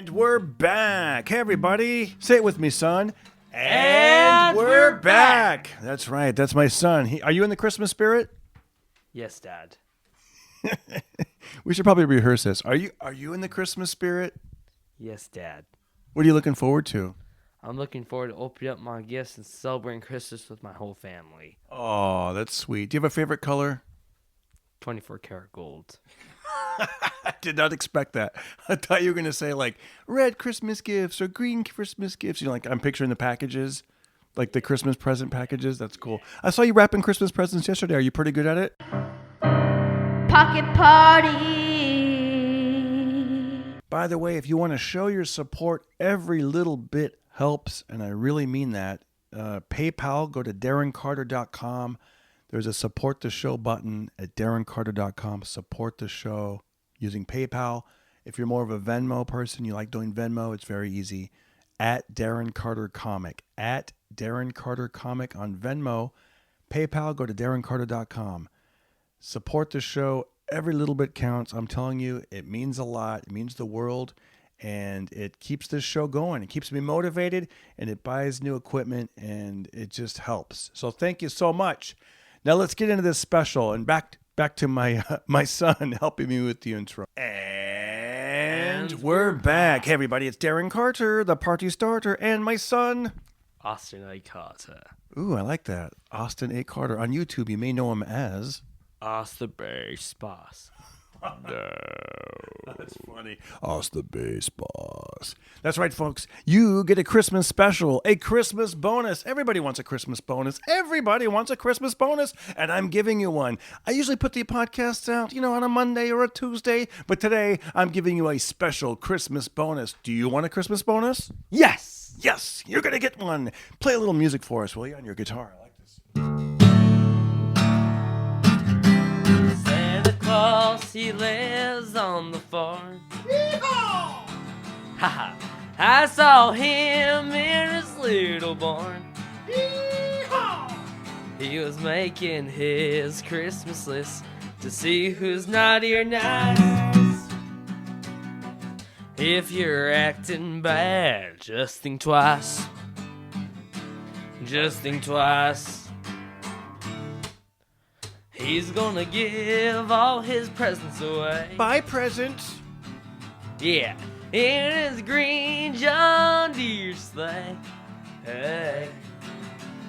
And we're back. Hey, everybody. Say it with me, son. And we're back. That's right. That's my son. Are you in the Christmas spirit? Yes, Dad. We should probably rehearse this. Are you in the Christmas spirit? Yes, Dad. What are you looking forward to? I'm looking forward to opening up my gifts and celebrating Christmas with my whole family. Oh, that's sweet. Do you have a favorite color? 24 karat gold. I did not expect that. I thought you were going to say like red Christmas gifts or green Christmas gifts. You know, like I'm picturing the packages, like the Christmas present packages. That's cool. I saw you wrapping Christmas presents yesterday. Are you pretty good at it? Pocket party. By the way, if you want to show your support, every little bit helps, and I really mean that. PayPal, go to darrencarter.com. There's a support the show button at darrencarter.com. Support the show using PayPal. If you're more of a Venmo person, you like doing Venmo, it's very easy. At Darren Carter Comic. At Darren Carter Comic on Venmo. PayPal, go to darrencarter.com. Support the show. Every little bit counts. I'm telling you, it means a lot. It means the world. And it keeps this show going. It keeps me motivated, and it buys new equipment, and it just helps. So thank you so much. Now let's get into this special, and back to my my son helping me with the intro. And we're back. Hey, everybody, it's Darren Carter, the party starter, and my son, Austin A. Carter. Ooh, I like that. Austin A. Carter. On YouTube, you may know him as... Us the bass boss. No. That's funny. Us the bass boss. That's right, folks. You get a Christmas special, a Christmas bonus. Everybody wants a Christmas bonus. Everybody wants a Christmas bonus, and I'm giving you one. I usually put the podcasts out, on a Monday or a Tuesday, but today I'm giving you a special Christmas bonus. Do you want a Christmas bonus? Yes! Yes, you're going to get one. Play a little music for us, will you, on your guitar? I like this. He lives on the farm. Yeehaw! Haha! I saw him in his little barn. Yeehaw! He was making his Christmas list to see who's naughty or nice. If you're acting bad, just think twice. Just think twice. He's gonna give all his presents away. Buy presents. Yeah, in his green John Deere sleigh. Hey,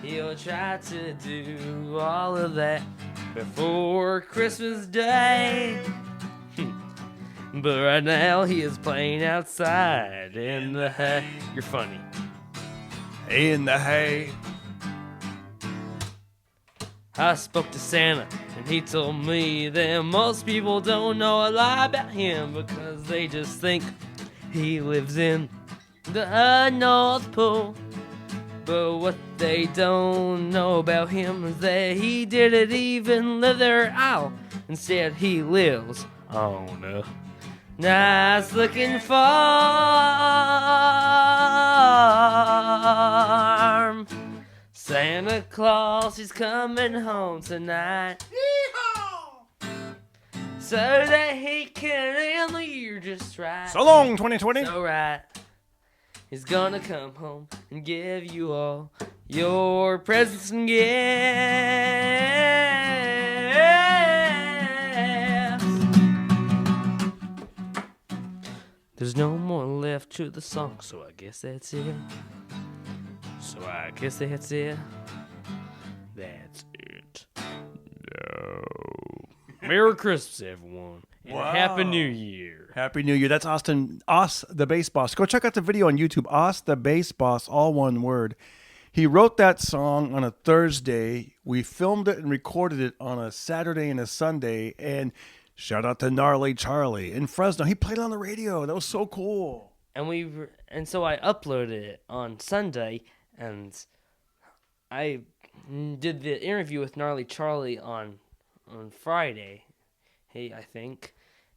he'll try to do all of that before Christmas Day. But right now he is playing outside in the hay. You're funny. In the hay. I spoke to Santa, and he told me that most people don't know a lot about him because they just think he lives in the North Pole. But what they don't know about him is that he didn't even live there at all. Instead, he lives on a nice looking farm. Santa Claus is coming home tonight. Yeehaw! So that he can end the year just right. So long, 2020. So right. He's gonna come home and give you all your presents and gifts. There's no more left to the song, so I guess that's it. So I guess that's it. That's it. No. Merry Christmas, everyone. And Wow. Happy New Year. Happy New Year. That's Austin, Os the Bass Boss. Go check out the video on YouTube. Os the Bass Boss, all one word. He wrote that song on a Thursday. We filmed it and recorded it on a Saturday and a Sunday. And shout out to Gnarly Charlie in Fresno. He played it on the radio. That was so cool. And so I uploaded it on Sunday, and I did the interview with Gnarly Charlie on Friday, I think,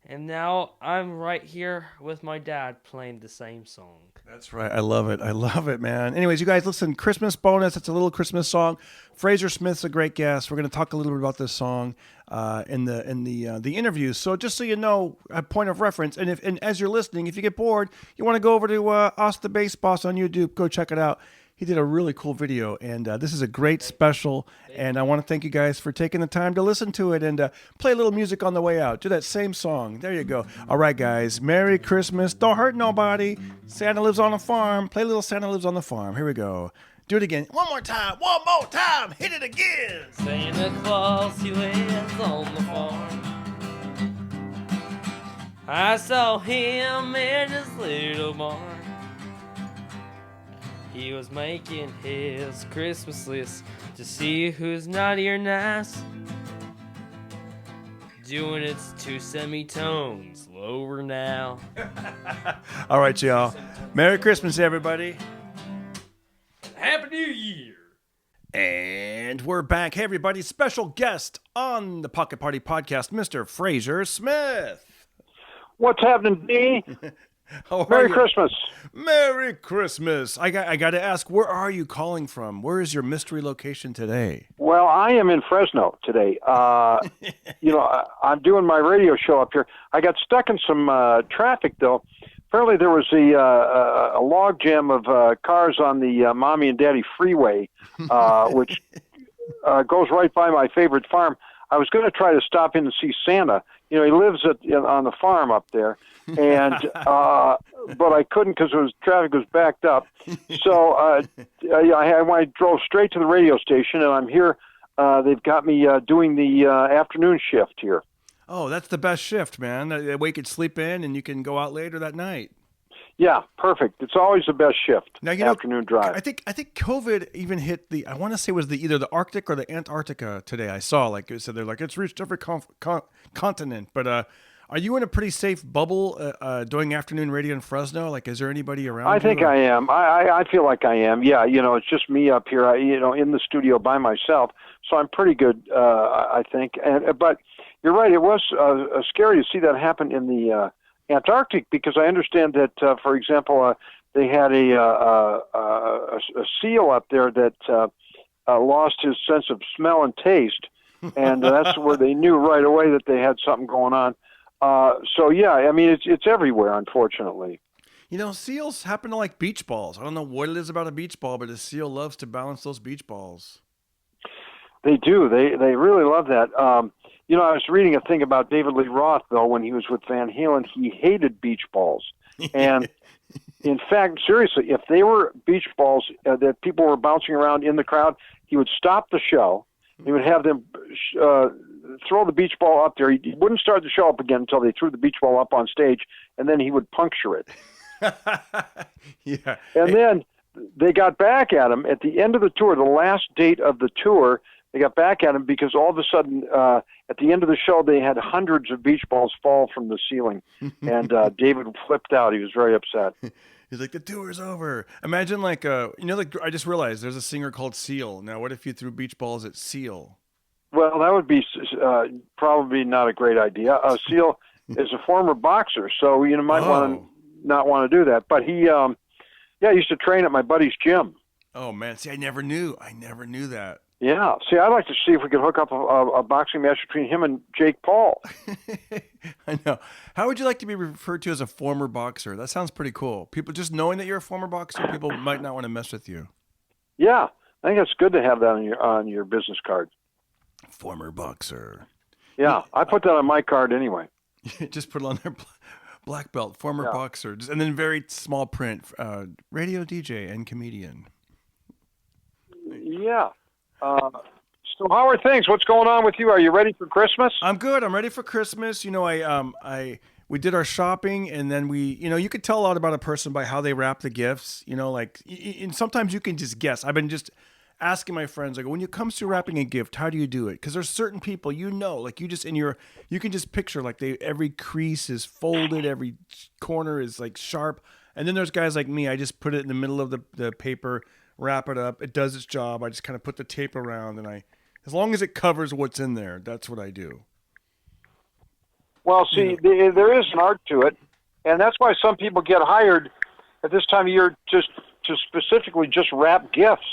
And now I'm right here with my dad playing the same song. That's right. I love it. I love it, man. Anyways, you guys listen, Christmas bonus. It's a little Christmas song. Frazer Smith's a great guest. We're going to talk a little bit about this song in the interview. So just so you know, a point of reference. And as you're listening, if you get bored, you want to go over to Us the Bass Boss on YouTube. Go check it out. He did a really cool video, and this is a great special, and I want to thank you guys for taking the time to listen to it and play a little music on the way out. Do that same song. There you go. All right, guys. Merry Christmas. Don't hurt nobody. Santa lives on a farm. Play little Santa lives on the farm. Here we go. Do it again. One more time. One more time. Hit it again. Santa Claus, he lives on the farm. I saw him in his little barn. He was making his Christmas list to see who's naughty or nice. Doing its 2 semitones lower now. All right, y'all. Merry Christmas, everybody. Happy New Year! And we're back. Hey, everybody. Special guest on the Pocket Party Podcast, Mr. Frazer Smith. What's happening, D? Merry Christmas. Merry Christmas. I got to ask, where are you calling from? Where is your mystery location today? Well, I am in Fresno today. I'm doing my radio show up here. I got stuck in some traffic, though. Apparently there was a log jam of cars on the Mommy and Daddy Freeway, which goes right by my favorite farm. I was going to try to stop in and see Santa. You know, he lives on the farm up there, and but I couldn't because traffic was backed up. So I drove straight to the radio station, and I'm here. They've got me doing the afternoon shift here. Oh, that's the best shift, man. That way you can sleep in, and you can go out later that night. Yeah, perfect. It's always the best shift. Now, afternoon drive. I think COVID even hit the. I want to say it was either the Arctic or the Antarctica today. I saw it said they're like it's reached every continent. But are you in a pretty safe bubble doing afternoon radio in Fresno? Like, is there anybody around? I think I am. I feel like I am. Yeah, it's just me up here. In the studio by myself, so I'm pretty good. I think. But you're right. It was scary to see that happen in the Antarctic, because I understand that, for example, they had a seal up there that lost his sense of smell and taste, and that's where they knew right away that they had something going on. So yeah, I mean it's everywhere, unfortunately. Seals happen to like beach balls. I don't know what it is about a beach ball, but a seal loves to balance those beach balls. They do. They really love that. I was reading a thing about David Lee Roth, though, when he was with Van Halen. He hated beach balls. And, in fact, seriously, if they were beach balls that people were bouncing around in the crowd, he would stop the show. He would have them throw the beach ball up there. He wouldn't start the show up again until they threw the beach ball up on stage, and then he would puncture it. Yeah. And then they got back at him at the end of the tour, the last date of the tour. They got back at him because all of a sudden, at the end of the show, they had hundreds of beach balls fall from the ceiling. And David flipped out. He was very upset. He's like, the tour's over. Imagine I just realized there's a singer called Seal. Now, what if you threw beach balls at Seal? Well, that would be probably not a great idea. Seal is a former boxer, so you might not want to do that. But he used to train at my buddy's gym. Oh, man. See, I never knew that. Yeah. See, I'd like to see if we could hook up a boxing match between him and Jake Paul. I know. How would you like to be referred to as a former boxer? That sounds pretty cool. People just knowing that you're a former boxer, people might not want to mess with you. Yeah. I think it's good to have that on your business card. Former boxer. Yeah. I put that on my card anyway. Just put it on there. Black belt, former boxer. And then very small print, radio DJ and comedian. Yeah. So how are things? What's going on with you? Are you ready for Christmas? I'm good. I'm ready for Christmas. We did our shopping, and then you could tell a lot about a person by how they wrap the gifts. And sometimes you can just guess. I've been just asking my friends, like, when it comes to wrapping a gift, how do you do it? Because there's certain people, like you can just picture like every crease is folded, every corner is like sharp, and then there's guys like me. I just put it in the middle of the paper. Wrap it up. It does its job. I just kind of put the tape around, and as long as it covers what's in there, that's what I do. Well, see, there is an art to it, and that's why some people get hired at this time of year just to specifically just wrap gifts.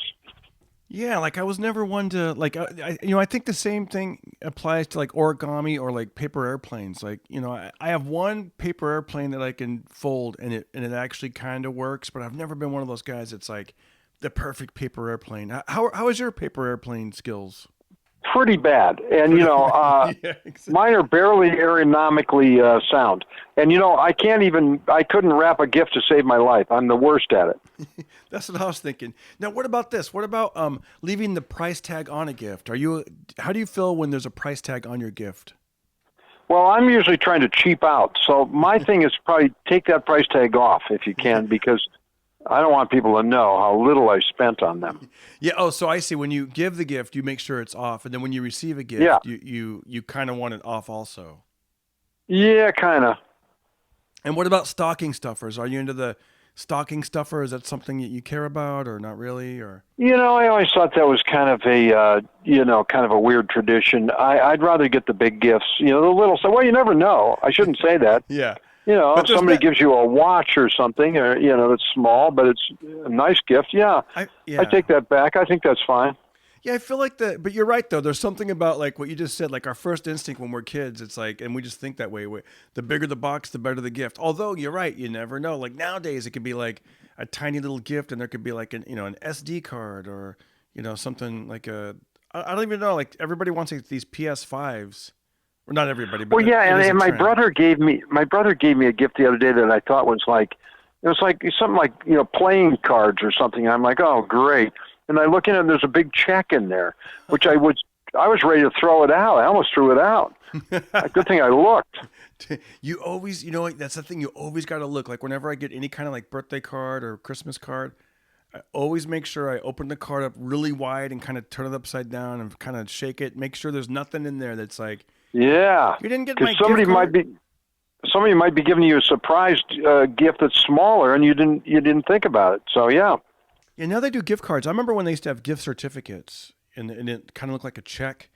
Yeah, like I was never one to like I think the same thing applies to like origami or like paper airplanes. Like, I have one paper airplane that I can fold and it actually kind of works, but I've never been one of those guys that's like the perfect paper airplane. How is your paper airplane skills? Pretty bad, and Yeah, exactly. mine are barely aerodynamically sound. And I couldn't wrap a gift to save my life. I'm the worst at it. That's what I was thinking. Now, what about this? What about leaving the price tag on a gift? How do you feel when there's a price tag on your gift? Well, I'm usually trying to cheap out, so my thing is probably take that price tag off if you can, because I don't want people to know how little I spent on them. Yeah. Oh, so I see. When you give the gift, you make sure it's off, and then when you receive a gift, Yeah. you kind of want it off also. Yeah, kind of. And what about stocking stuffers? Are you into the stocking stuffer? Is that something that you care about, or not really? Or I always thought that was kind of a weird tradition. I'd rather get the big gifts, the little. So, well, you never know. I shouldn't say that. yeah. If somebody gives you a watch or something, or that's small, but it's a nice gift. Yeah, I take that back. I think that's fine. Yeah, I feel like but you're right though. There's something about like what you just said, like our first instinct when we're kids. It's like, and we just think that way. The bigger the box, the better the gift. Although you're right, you never know. Like nowadays, it could be like a tiny little gift, and there could be like an SD card or something like I don't even know. Like everybody wants like, these PS5s. Well, not everybody, but well, yeah, and my brother gave me a gift the other day that I thought was like something like playing cards or something. I'm like, oh, great. And I look in and there's a big check in there, which I was ready to throw it out. I almost threw it out. Good thing I looked. You always, that's the thing. You always got to look. Like whenever I get any kind of like birthday card or Christmas card, I always make sure I open the card up really wide and kind of turn it upside down and kind of shake it. Make sure there's nothing in there that's like, yeah, you didn't get my somebody gift card? somebody might be giving you a surprise gift that's smaller and you didn't think about it. So yeah. Yeah, now they do gift cards. I remember when they used to have gift certificates, and it kind of looked like a check.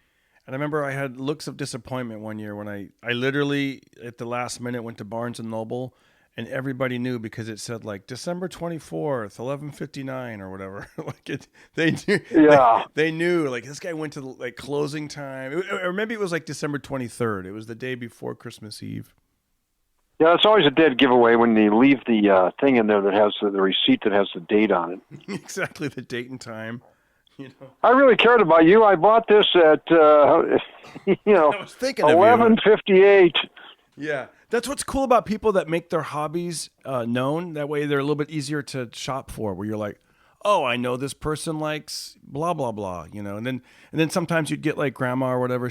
And I remember I had looks of disappointment one year when I literally, at the last minute, went to Barnes & Noble, and everybody knew because it said, like, December 24th, 11:59 or whatever. They knew. Yeah. They knew, like, this guy went to, like, closing time. Or maybe it was, like, December 23rd. It was the day before Christmas Eve. Yeah, it's always a dead giveaway when they leave the thing in there that has the receipt that has the date on it. Exactly, the date and time. I really cared about you. I bought this at I was thinking of you. 11:58. Yeah, that's what's cool about people that make their hobbies known. That way, they're a little bit easier to shop for. Where you're like, oh, I know this person likes blah blah blah, and then sometimes you'd get like grandma or whatever.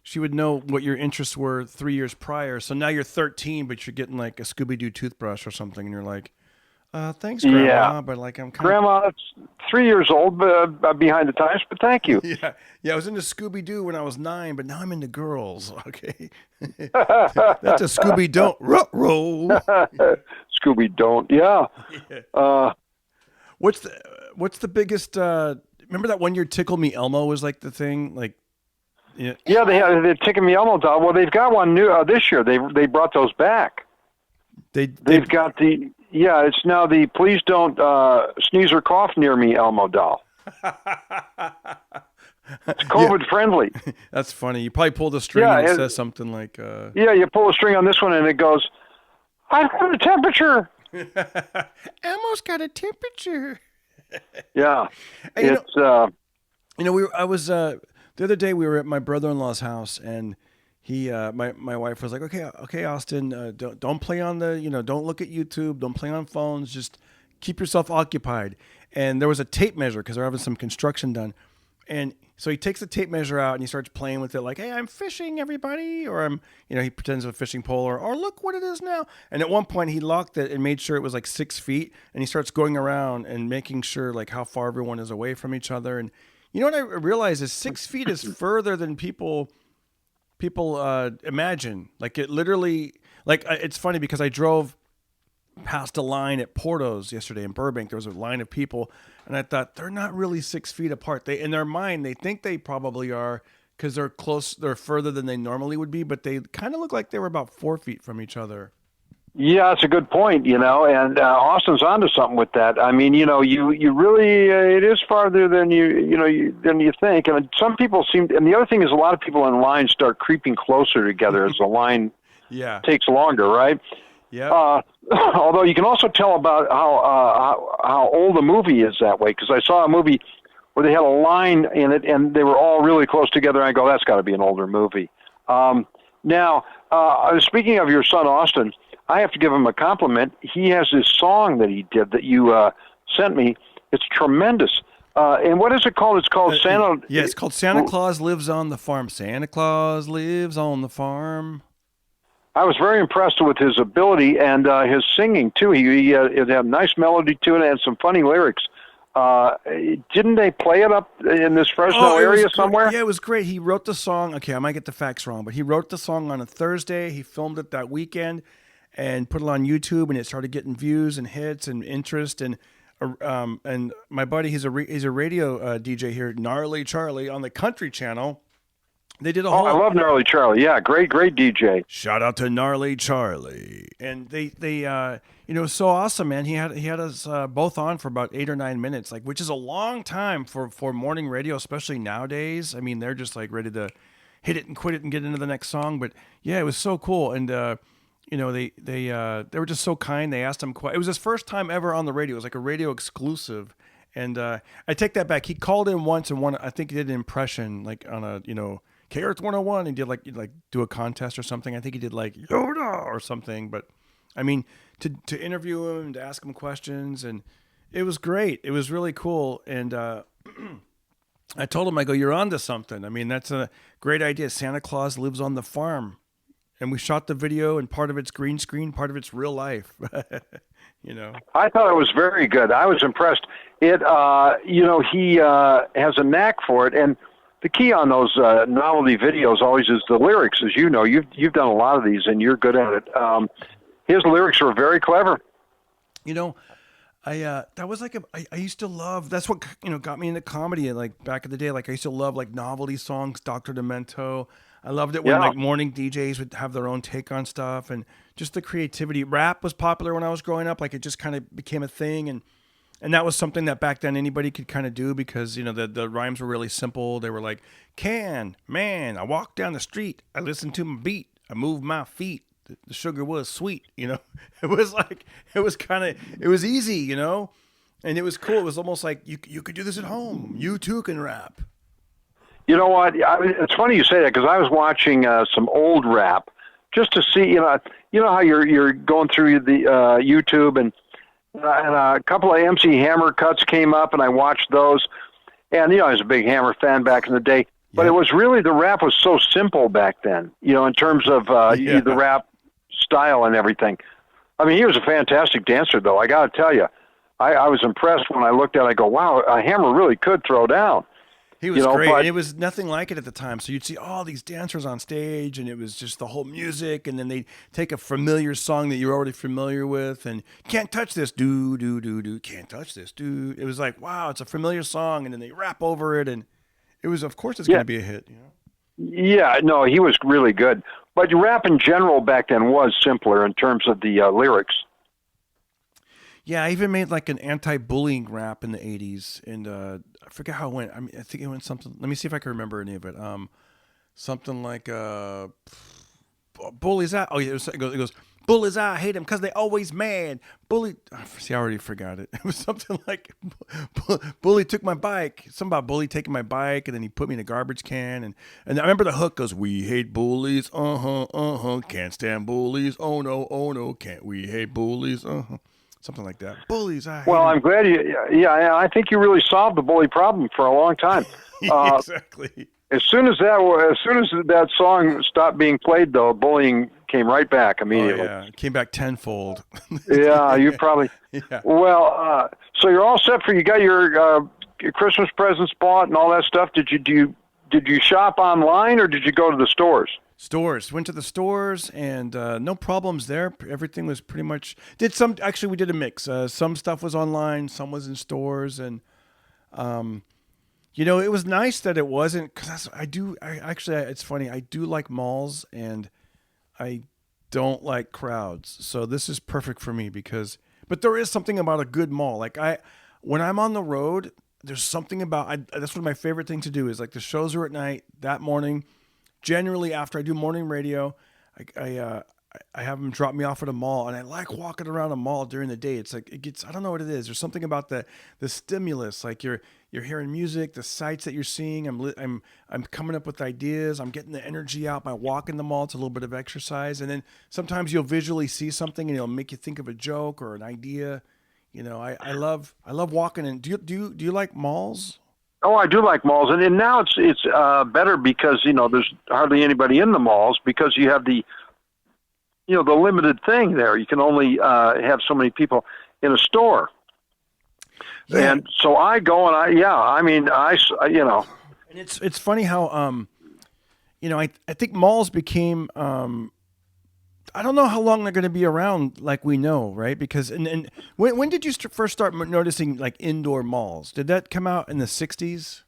She would know what your interests were 3 years prior. So now you're 13, but you're getting like a Scooby-Doo toothbrush or something, and you're like, thanks, Grandma, Yeah. but like I'm kind Grandma, that's 3 years old, behind the times, but thank you. Yeah, I was into Scooby-Doo when I was 9, but now I'm into girls. Okay, that's a Scooby-Don't roll. Scooby don't. Yeah. What's the biggest? Remember that one year Tickle Me Elmo was like the thing, like. Yeah, Yeah, they're taking me Elmo doll. Well, they've got one new this year. They brought those back. They've got it's now the Please Don't Sneeze or Cough Near Me Elmo doll. It's COVID friendly. That's funny. You probably pulled a string and it says something like. Yeah, you pull a string on this one and it goes, I've got a temperature. Elmo's got a temperature. Yeah, And, it's the other day we were at my brother-in-law's house, and he my wife was like, okay, Austin, don't play on the don't look at YouTube, don't play on phones, just keep yourself occupied. And there was a tape measure because they're having some construction done, and so he takes the tape measure out and he starts playing with it, like, hey, I'm fishing, everybody, or I'm he pretends a fishing pole, or look what it is now. And at one point he locked it and made sure it was like 6 feet, and he starts going around and making sure like how far everyone is away from each other. And you know what I realize is 6 feet is further than people imagine. Like it literally, like it's funny because I drove past a line at Porto's yesterday in Burbank. There was a line of people, and I thought they're not really 6 feet apart. They in their mind they think they probably are because they're close. They're further than they normally would be, but they kind of look like they were about 4 feet from each other. Yeah, that's a good point, and Austin's onto something with that. I mean, you really, it is farther than than you think. And some people and the other thing is a lot of people in line start creeping closer together as the line takes longer, right? Yeah. Although you can also tell about how old a movie is that way, because I saw a movie where they had a line in it and they were all really close together, and I go, that's got to be an older movie. Now, speaking of your son, Austin, I have to give him a compliment. He has this song that he did that you sent me. It's tremendous. And what is it called? It's called Santa. Yeah, it's called Santa Claus Lives on the Farm. Santa Claus lives on the farm. I was very impressed with his ability and his singing, too. It had a nice melody to it and some funny lyrics. Didn't they play it up in this Fresno area somewhere? Yeah, it was great. He wrote the song. Okay, I might get the facts wrong, but he wrote the song on a Thursday. He filmed it that weekend and put it on YouTube, and it started getting views and hits and interest. And my buddy, he's a radio DJ here, Gnarly Charlie, on the Country Channel. They did a whole. I love Gnarly Charlie. Yeah, great DJ. Shout out to Gnarly Charlie. And they it was so awesome, man. He had us both on for about 8 or 9 minutes, which is a long time for morning radio, especially nowadays. I mean, they're just ready to hit it and quit it and get into the next song. But yeah, it was so cool. And they were just so kind. They asked him. It was his first time ever on the radio. It was like a radio exclusive. And I take that back. He called in once and I think he did an impression on a KRT 101 and did do a contest or something. I think he did Yoda or something. But I mean, to interview him, to ask him questions, and it was great. It was really cool. And I told him, I go, you're onto something. I mean, that's a great idea. Santa Claus lives on the farm. And we shot the video, and part of it's green screen, part of it's real life. I thought it was very good. I was impressed. It, he has a knack for it, and the key on those novelty videos always is the lyrics. As you know, you've done a lot of these, and you're good at it. His lyrics are very clever. That was I used to love. That's what got me into comedy. Back in the day, I used to love novelty songs, Dr. Demento. I loved it when morning DJs would have their own take on stuff, and just the creativity. Rap was popular when I was growing up. It just kind of became a thing, and that was something that back then anybody could kind of do because the rhymes were really simple. They were like, man, I walked down the street, I listened to my beat, I moved my feet. The sugar was sweet, It was it was easy, and it was cool. It was almost like you could do this at home. You too can rap. You know what? It's funny you say that because I was watching some old rap just to see, how you're going through the YouTube and a couple of MC Hammer cuts came up and I watched those. And, I was a big Hammer fan back in the day. But it was really, the rap was so simple back then, in terms of the rap style and everything. I mean, he was a fantastic dancer, though. I got to tell you, I was impressed when I looked at it. I go, wow, Hammer really could throw down. He was great, and it was nothing like it at the time. So you'd see all these dancers on stage, and it was just the whole music, and then they'd take a familiar song that you're already familiar with, and can't touch this, do, can't touch this, do. It was like, wow, it's a familiar song, and then they rap over it, and it was, of course, it's going to be a hit. Yeah, no, he was really good. But rap in general back then was simpler in terms of the lyrics. Yeah, I even made an anti-bullying rap in the 80s, and I forget how it went. I think it went something. Let me see if I can remember any of it. Something like bullies out. Oh yeah, it goes bullies out. I hate them because they always mad. Bully. See, I already forgot it. It was something like bully took my bike. Something about bully taking my bike, and then he put me in a garbage can. And I remember the hook goes, "We hate bullies. Can't stand bullies. Oh no. Can't we hate bullies? Something like that. Bullies. I'm glad I think you really solved the bully problem for a long time. Exactly. As soon as that song stopped being played, though, bullying came right back immediately. Oh, yeah, it came back tenfold. Yeah, you probably. Yeah. Well, so you're all set for you got your Christmas presents bought and all that stuff. Did you shop online or did you go to the stores? Stores. Went to the stores and no problems there. Everything was pretty much. Actually, we did a mix. Some stuff was online, some was in stores, and It was nice that it wasn't, because it's funny. I do like malls, and I don't like crowds. So this is perfect for me but there is something about a good mall. Like when I'm on the road, there's something about, that's one of my favorite things to do is like the shows are at night that morning. Generally after I do morning radio, I have them drop me off at a mall, and I like walking around a mall during the day. It's like I don't know what it is. There's something about the stimulus. Like you're hearing music, the sights that you're seeing. I'm coming up with ideas. I'm getting the energy out by walking the mall. It's a little bit of exercise, and then sometimes you'll visually see something, and it'll make you think of a joke or an idea. I love walking. And do you like malls? Oh, I do like malls, and now it's better because there's hardly anybody in the malls because you have the limited thing there. You can only have so many people in a store. Yeah. And so I go and And it's funny how, I think malls became, I don't know how long they're going to be around like we know, right? Because, and when did you first start noticing like indoor malls? Did that come out in the 60s?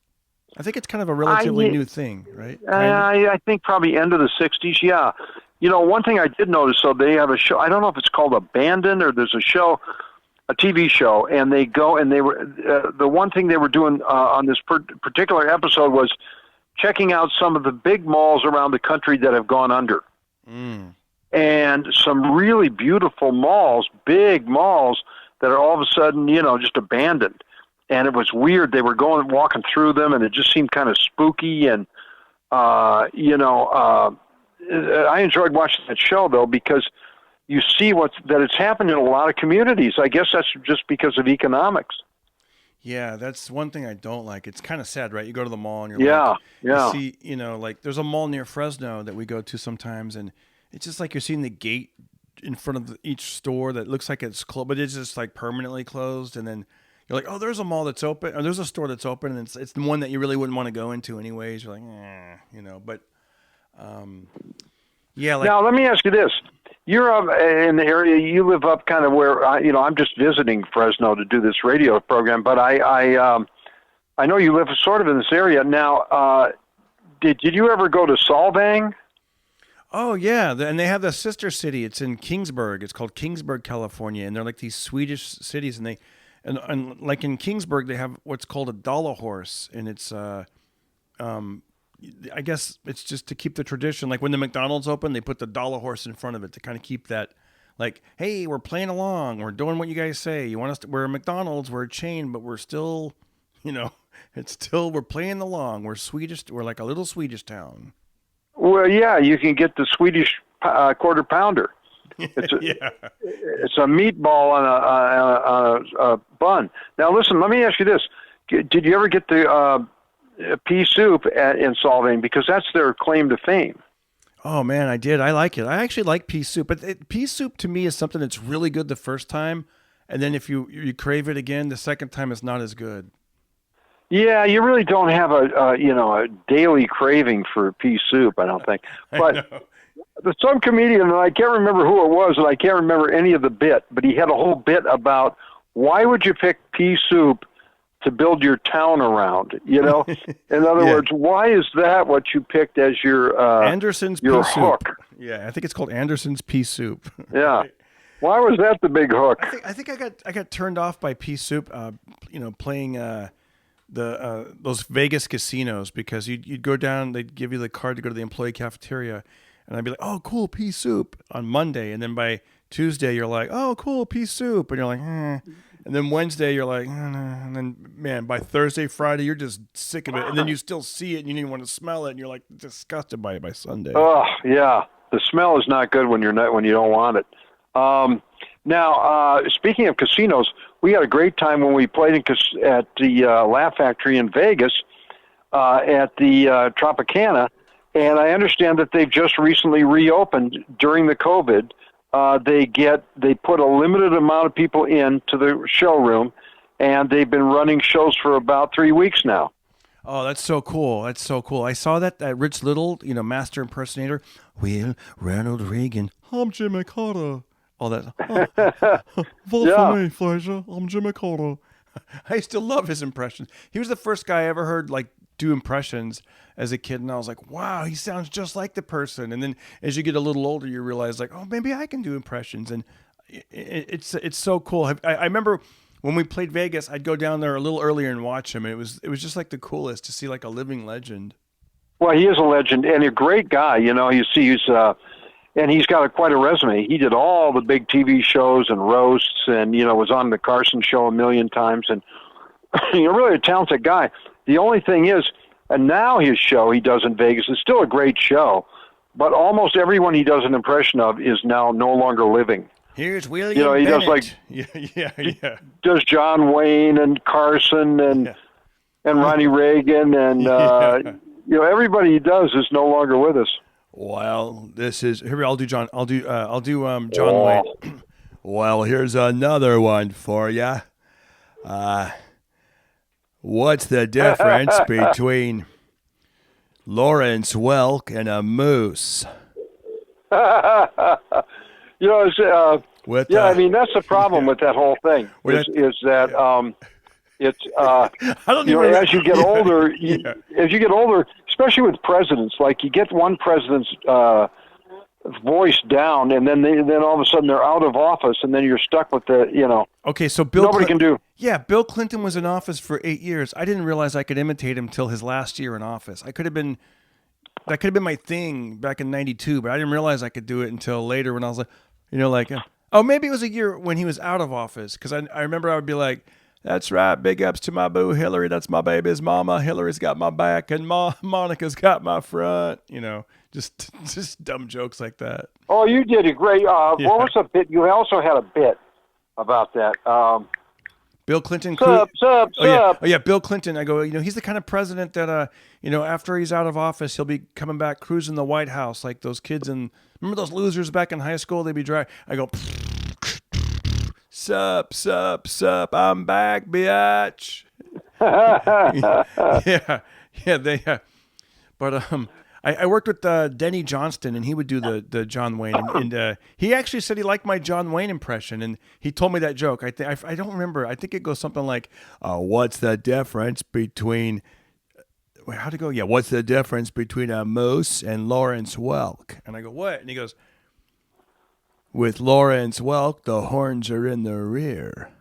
I think it's kind of a relatively new thing, right? I think probably end of the 60s, yeah. One thing I did notice, so they have a show, I don't know if it's called Abandoned or there's a TV show, and they go and they were, the one thing they were doing on this particular episode was checking out some of the big malls around the country that have gone under. Mm. And some really beautiful malls, big malls that are all of a sudden, just abandoned. And it was weird. They were walking through them, and it just seemed kind of spooky. And, I enjoyed watching that show, though, because you see that it's happened in a lot of communities. I guess that's just because of economics. Yeah, that's one thing I don't like. It's kind of sad, right? You go to the mall and you're you see, like there's a mall near Fresno that we go to sometimes, and it's just like you're seeing the gate in front of each store that looks like it's closed, but it's just like permanently closed. And then you're like, oh, there's a mall that's open, or there's a store that's open, and it's the one that you really wouldn't want to go into anyways. You're like, but. Yeah. Now let me ask you this: you're up in the area. You live up kind of where I'm just visiting Fresno to do this radio program, but I know you live sort of in this area now. Did you ever go to Solvang? Oh yeah, and they have the sister city. It's in Kingsburg. It's called Kingsburg, California, and they're like these Swedish cities, and and like in Kingsburg, they have what's called a dollar horse, and it's I guess it's just to keep the tradition. Like when the McDonald's open, they put the dollar horse in front of it to kind of keep that, like, hey, we're playing along. We're doing what you guys say. You want us to, we're a McDonald's, we're a chain, but we're still, we're playing along. We're Swedish. We're like a little Swedish town. Well, yeah, you can get the Swedish quarter pounder. It's a meatball on a bun. Now, listen, let me ask you this. Did you ever get the pea soup in Solvang, because that's their claim to fame? Oh man, I did. I like it. I actually like pea soup, but pea soup to me is something that's really good the first time, and then if you crave it again, the second time it's not as good. Yeah, you really don't have a daily craving for pea soup, I don't think. But there's some comedian, and I can't remember who it was, and I can't remember any of the bit, but he had a whole bit about why would you pick pea soup to build your town around, In other words, why is that what you picked as your Anderson's your pea hook? Soup. Yeah, I think it's called Anderson's pea soup. Yeah, why was that the big hook? I think I got turned off by pea soup, playing those Vegas casinos, because you'd go down, they'd give you the card to go to the employee cafeteria, and I'd be like, oh, cool, pea soup on Monday, and then by Tuesday you're like, oh, cool, pea soup, and you're like, And then Wednesday, you're like, and then, man, by Thursday, Friday, you're just sick of it. And then you still see it, and you don't even want to smell it, and you're like disgusted by it by Sunday. Oh, yeah. The smell is not good when you don't want it. Now, speaking of casinos, we had a great time when we played at the Laugh Factory in Vegas at the Tropicana, and I understand that they've just recently reopened during the COVID. They put a limited amount of people into the showroom, and they've been running shows for about 3 weeks now. Oh, that's so cool. That's so cool. I saw that Rich Little, master impersonator. Well, Ronald Reagan. I'm Jimmy Carter. All that. Vote for me, Frazer. I'm Jimmy Carter. I used to love his impressions. He was the first guy I ever heard like do impressions as a kid, and I was like, wow, he sounds just like the person. And then as you get a little older, you realize like, oh, maybe I can do impressions, and it's so cool. I remember when we played Vegas, I'd go down there a little earlier and watch him, and it was just like the coolest to see like a living legend. Well, he is a legend and a great guy. You know, and he's got quite a resume. He did all the big TV shows and roasts, and was on the Carson show a million times, and really a talented guy. The only thing is, and now his show he does in Vegas is still a great show, but almost everyone he does an impression of is now no longer living. Here's William he Bennett. does like yeah. Does John Wayne and Carson and Ronnie Reagan and everybody he does is no longer with us. Well, this is here. I'll do John. I'll do John Wayne. Well, here's another one for you. What's the difference between Lawrence Welk and a moose? I mean, that's the problem with that whole thing. Is that it's I don't even as you get older, as you get older, especially with presidents, like you get one president's voice down, and then all of a sudden they're out of office, and then you're stuck with the Okay, so nobody can do. Yeah, Bill Clinton was in office for 8 years. I didn't realize I could imitate him till his last year in office. That could have been my thing back in '92, but I didn't realize I could do it until later when I was like, maybe it was a year when he was out of office, because I remember I would be like, that's right, big ups to my boo Hillary, that's my baby's mama. Hillary's got my back, and Monica's got my front. Just dumb jokes like that. Oh, you did a great. What was a bit? You also had a bit about that. Bill Clinton. Sup. Oh yeah, Bill Clinton. I go, he's the kind of president that, after he's out of office, he'll be coming back cruising the White House like those kids remember those losers back in high school? They'd be dry. I go, sup, I'm back, bitch. yeah. But I worked with Denny Johnston, and he would do the John Wayne, and he actually said he liked my John Wayne impression, and he told me that joke. I don't remember. I think it goes something like, "What's the difference between?" How'd it go? Yeah, what's the difference between a moose and Lawrence Welk? And I go, what? And he goes, with Lawrence Welk, the horns are in the rear.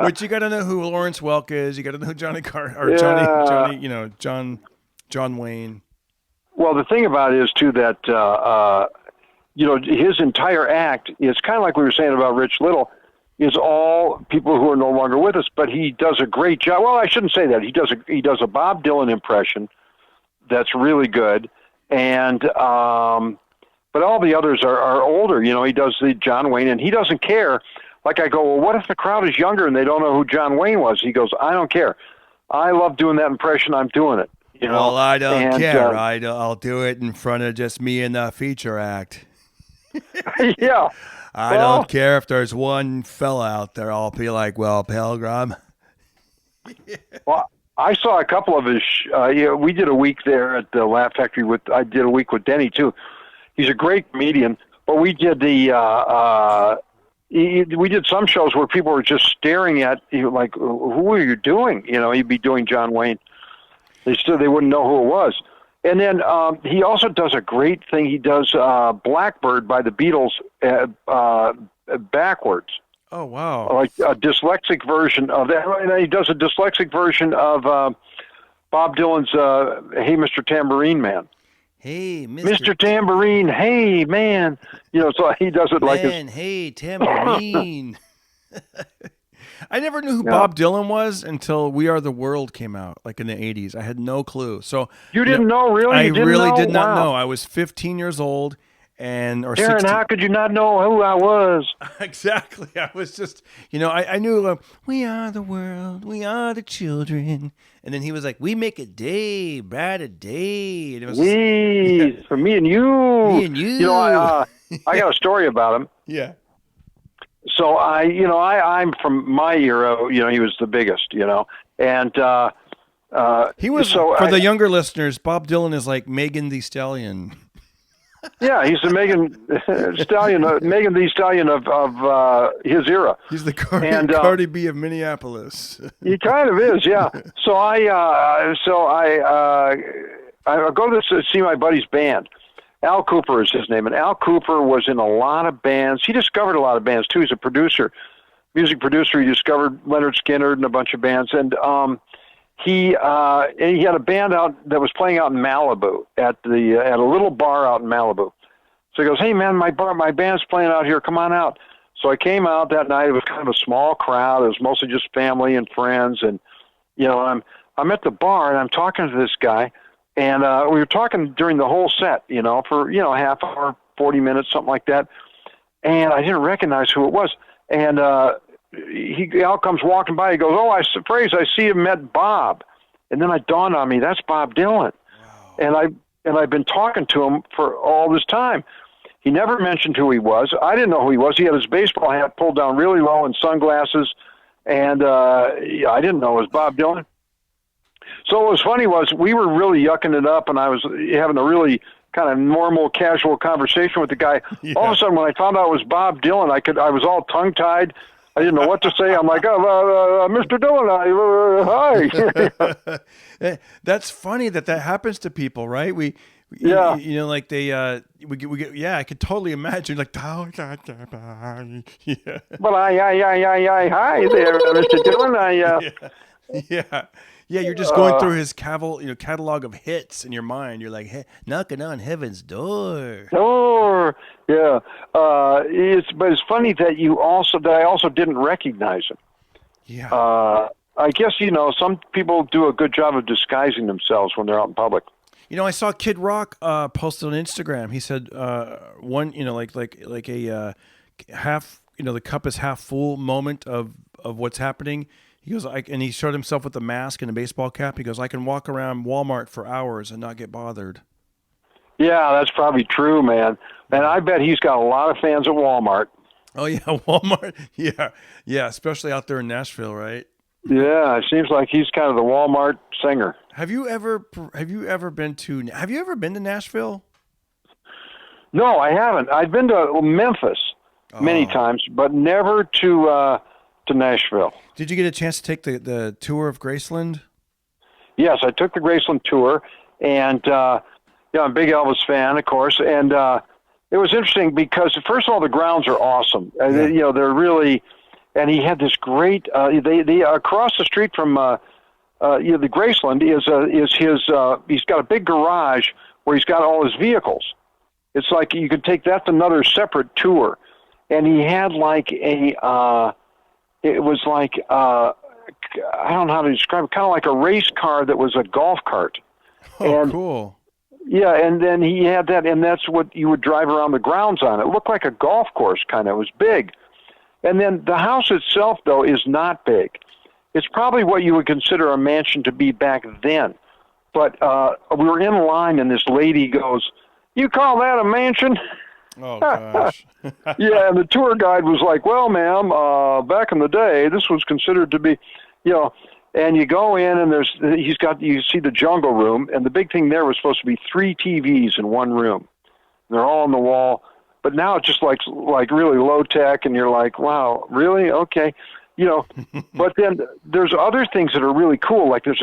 Which you got to know who Lawrence Welk is. You got to know Johnny John Wayne. Well, the thing about it is too that his entire act is kind of like we were saying about Rich Little, is all people who are no longer with us. But he does a great job. Well, I shouldn't say that. He does a Bob Dylan impression that's really good, and but all the others are older. He does the John Wayne, and he doesn't care. Like I go, well, what if the crowd is younger and they don't know who John Wayne was? He goes, I don't care. I love doing that impression. I'm doing it. Well, I don't care. I'll do it in front of just me and the feature act. Yeah. I don't care if there's one fella out there. I'll be like, well, Pilgrim. Well, I saw a couple of his. We did a week there at the Laugh Factory. I did a week with Denny too. He's a great comedian. But we did we did some shows where people were just staring at like, who are you doing? He'd be doing John Wayne. They wouldn't know who it was. And then he also does a great thing. He does Blackbird by the Beatles backwards. Oh, wow. Like a dyslexic version of that. And he does a dyslexic version of Bob Dylan's Hey, Mr. Tambourine Man. Hey, Mr. Tambourine, hey, man. So he does it like this. Hey, Tambourine. I never knew who Bob Dylan was until We Are the World came out, like in the 80s. I had no clue. So you didn't know, really? I really did not know. I was 15 years old, or Darren, 16. how could you not know who I was? Exactly. I was just, I knew we are the world, we are the children. And then he was like, we make a day, bright a day. And it was for me and you. Me and you. I got a story about him. Yeah. So I'm from my era. He was the biggest. And he was. For the younger listeners, Bob Dylan is like Megan Thee Stallion. Yeah, he's the Megan Stallion, Megan the Stallion of his era. He's the Cardi, And, Cardi B of Minneapolis. He kind of is, yeah. So I go to see my buddy's band. Al Cooper is his name, and Al Cooper was in a lot of bands. He discovered a lot of bands too. He's a producer, music producer. He discovered Leonard Skinner and a bunch of bands, and he had a band out that was playing out in Malibu at a little bar out in Malibu. So he goes, "Hey man, my band's playing out here. Come on out." So I came out that night. It was kind of a small crowd. It was mostly just family and friends, and I'm at the bar and I'm talking to this guy. And we were talking during the whole set, for, half hour, 40 minutes, something like that. And I didn't recognize who it was. And Al comes walking by. He goes, "Oh, Frazer, I see you met Bob." And then it dawned on me, that's Bob Dylan. Wow. And I've been talking to him for all this time. He never mentioned who he was. I didn't know who he was. He had his baseball hat pulled down really low and sunglasses. And I didn't know it was Bob Dylan. So what was funny was we were really yucking it up, and I was having a really kind of normal, casual conversation with the guy. Yeah. All of a sudden, when I found out it was Bob Dylan, I was all tongue-tied. I didn't know what to say. I'm like, Mr. Dylan, hi. That's funny that happens to people, right? We like they, we get, yeah, I could totally imagine, like, oh, yeah. Well, hi there, Mr. Dylan. Yeah, you're just going through his catalog of hits in your mind. You're like, hey, knocking on heaven's door. Yeah. But it's funny that I also didn't recognize him. Yeah. I guess some people do a good job of disguising themselves when they're out in public. I saw Kid Rock posted on Instagram. He said one, like a half, the cup is half full moment of what's happening. He goes, and he showed himself with a mask and a baseball cap. He goes, "I can walk around Walmart for hours and not get bothered." Yeah, that's probably true, man. And I bet he's got a lot of fans at Walmart. Oh yeah, Walmart. Yeah, especially out there in Nashville, right? Yeah, it seems like he's kind of the Walmart singer. Have you ever been to Nashville? No, I haven't. I've been to Memphis many times, but never to Nashville. Did you get a chance to take the tour of Graceland? Yes, I took the Graceland tour, and I'm a big Elvis fan, of course, and it was interesting because, first of all, the grounds are awesome. Yeah. They're really, and he had this great. They across the street from the Graceland is his. He's got a big garage where he's got all his vehicles. It's like you could take that to another separate tour, and he had like a. It was like, I don't know how to describe it, kind of like a race car that was a golf cart. Oh, cool. Yeah, and then he had that, and that's what you would drive around the grounds on. It looked like a golf course, kind of. It was big. And then the house itself, though, is not big. It's probably what you would consider a mansion to be back then. But we were in line, and this lady goes, "You call that a mansion?" Oh, gosh. Yeah, and the tour guide was like, "Well, ma'am, back in the day, this was considered to be, and you go in and you see the jungle room, and the big thing there was supposed to be 3 TVs in one room. And they're all on the wall, but now it's just like really low tech, and you're like, wow, really? Okay. But then there's other things that are really cool. Like there's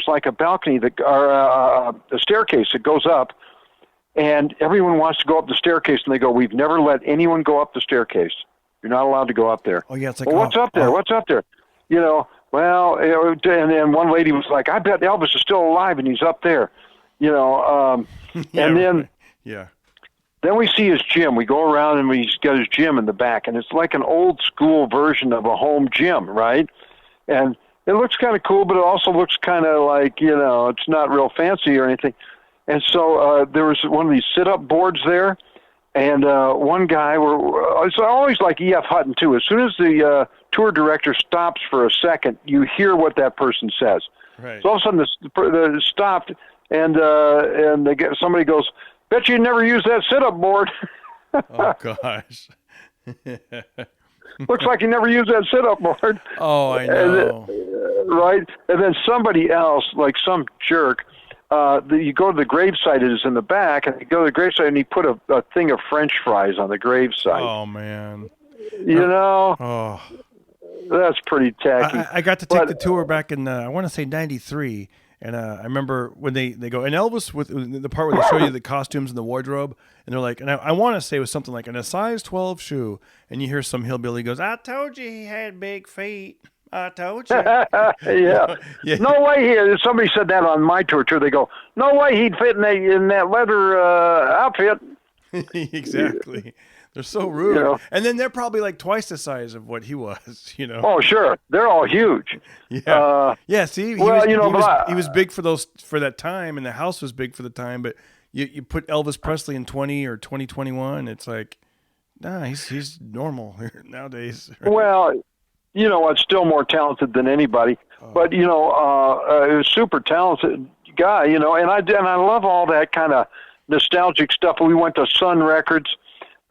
like a balcony or a staircase that goes up, and everyone wants to go up the staircase, and they go, "We've never let anyone go up the staircase. You're not allowed to go up there." Oh yeah, it's like, well, what's up there? What's up there? Well, and then one lady was like, "I bet Elvis is still alive, and he's up there." And then Then we see his gym. We go around and he's got his gym in the back, and it's like an old school version of a home gym, right? And it looks kind of cool, but it also looks kind of like, it's not real fancy or anything. And so there was one of these sit-up boards there, and one guy, it's always like E.F. Hutton, too. As soon as the tour director stops for a second, you hear what that person says. Right. So all of a sudden, the stopped, and somebody goes, "Bet you never use that sit-up board." Oh, gosh. Looks like you never used that sit-up board. Oh, I know. Right? And then somebody else, like some jerk, you go to the gravesite, it is in the back, and you go to the gravesite, and he put a thing of French fries on the gravesite. Oh, man. You know, Oh, that's pretty tacky. I got to take the tour back in, I want to say 93. And I remember when they go, and Elvis, with the part where they show you the costumes and the wardrobe, and they're like, and I want to say it was something like, in a size 12 shoe, and you hear some hillbilly goes, I told you he had big feet. I told you. Yeah. Yeah. No way somebody said that on my tour too. They go, no way he'd fit in that leather outfit. Exactly. They're so rude. You know. And then they're probably like twice the size of what he was, you know. Oh, sure. They're all huge. Yeah. Yeah, see, he was big for that time, and the house was big for the time, but you put Elvis Presley in 20 or 2021, it's like, nah, he's normal nowadays. Well, you know what, still more talented than anybody. But, you know, a super talented guy, you know, and I love all that kind of nostalgic stuff. We went to Sun Records.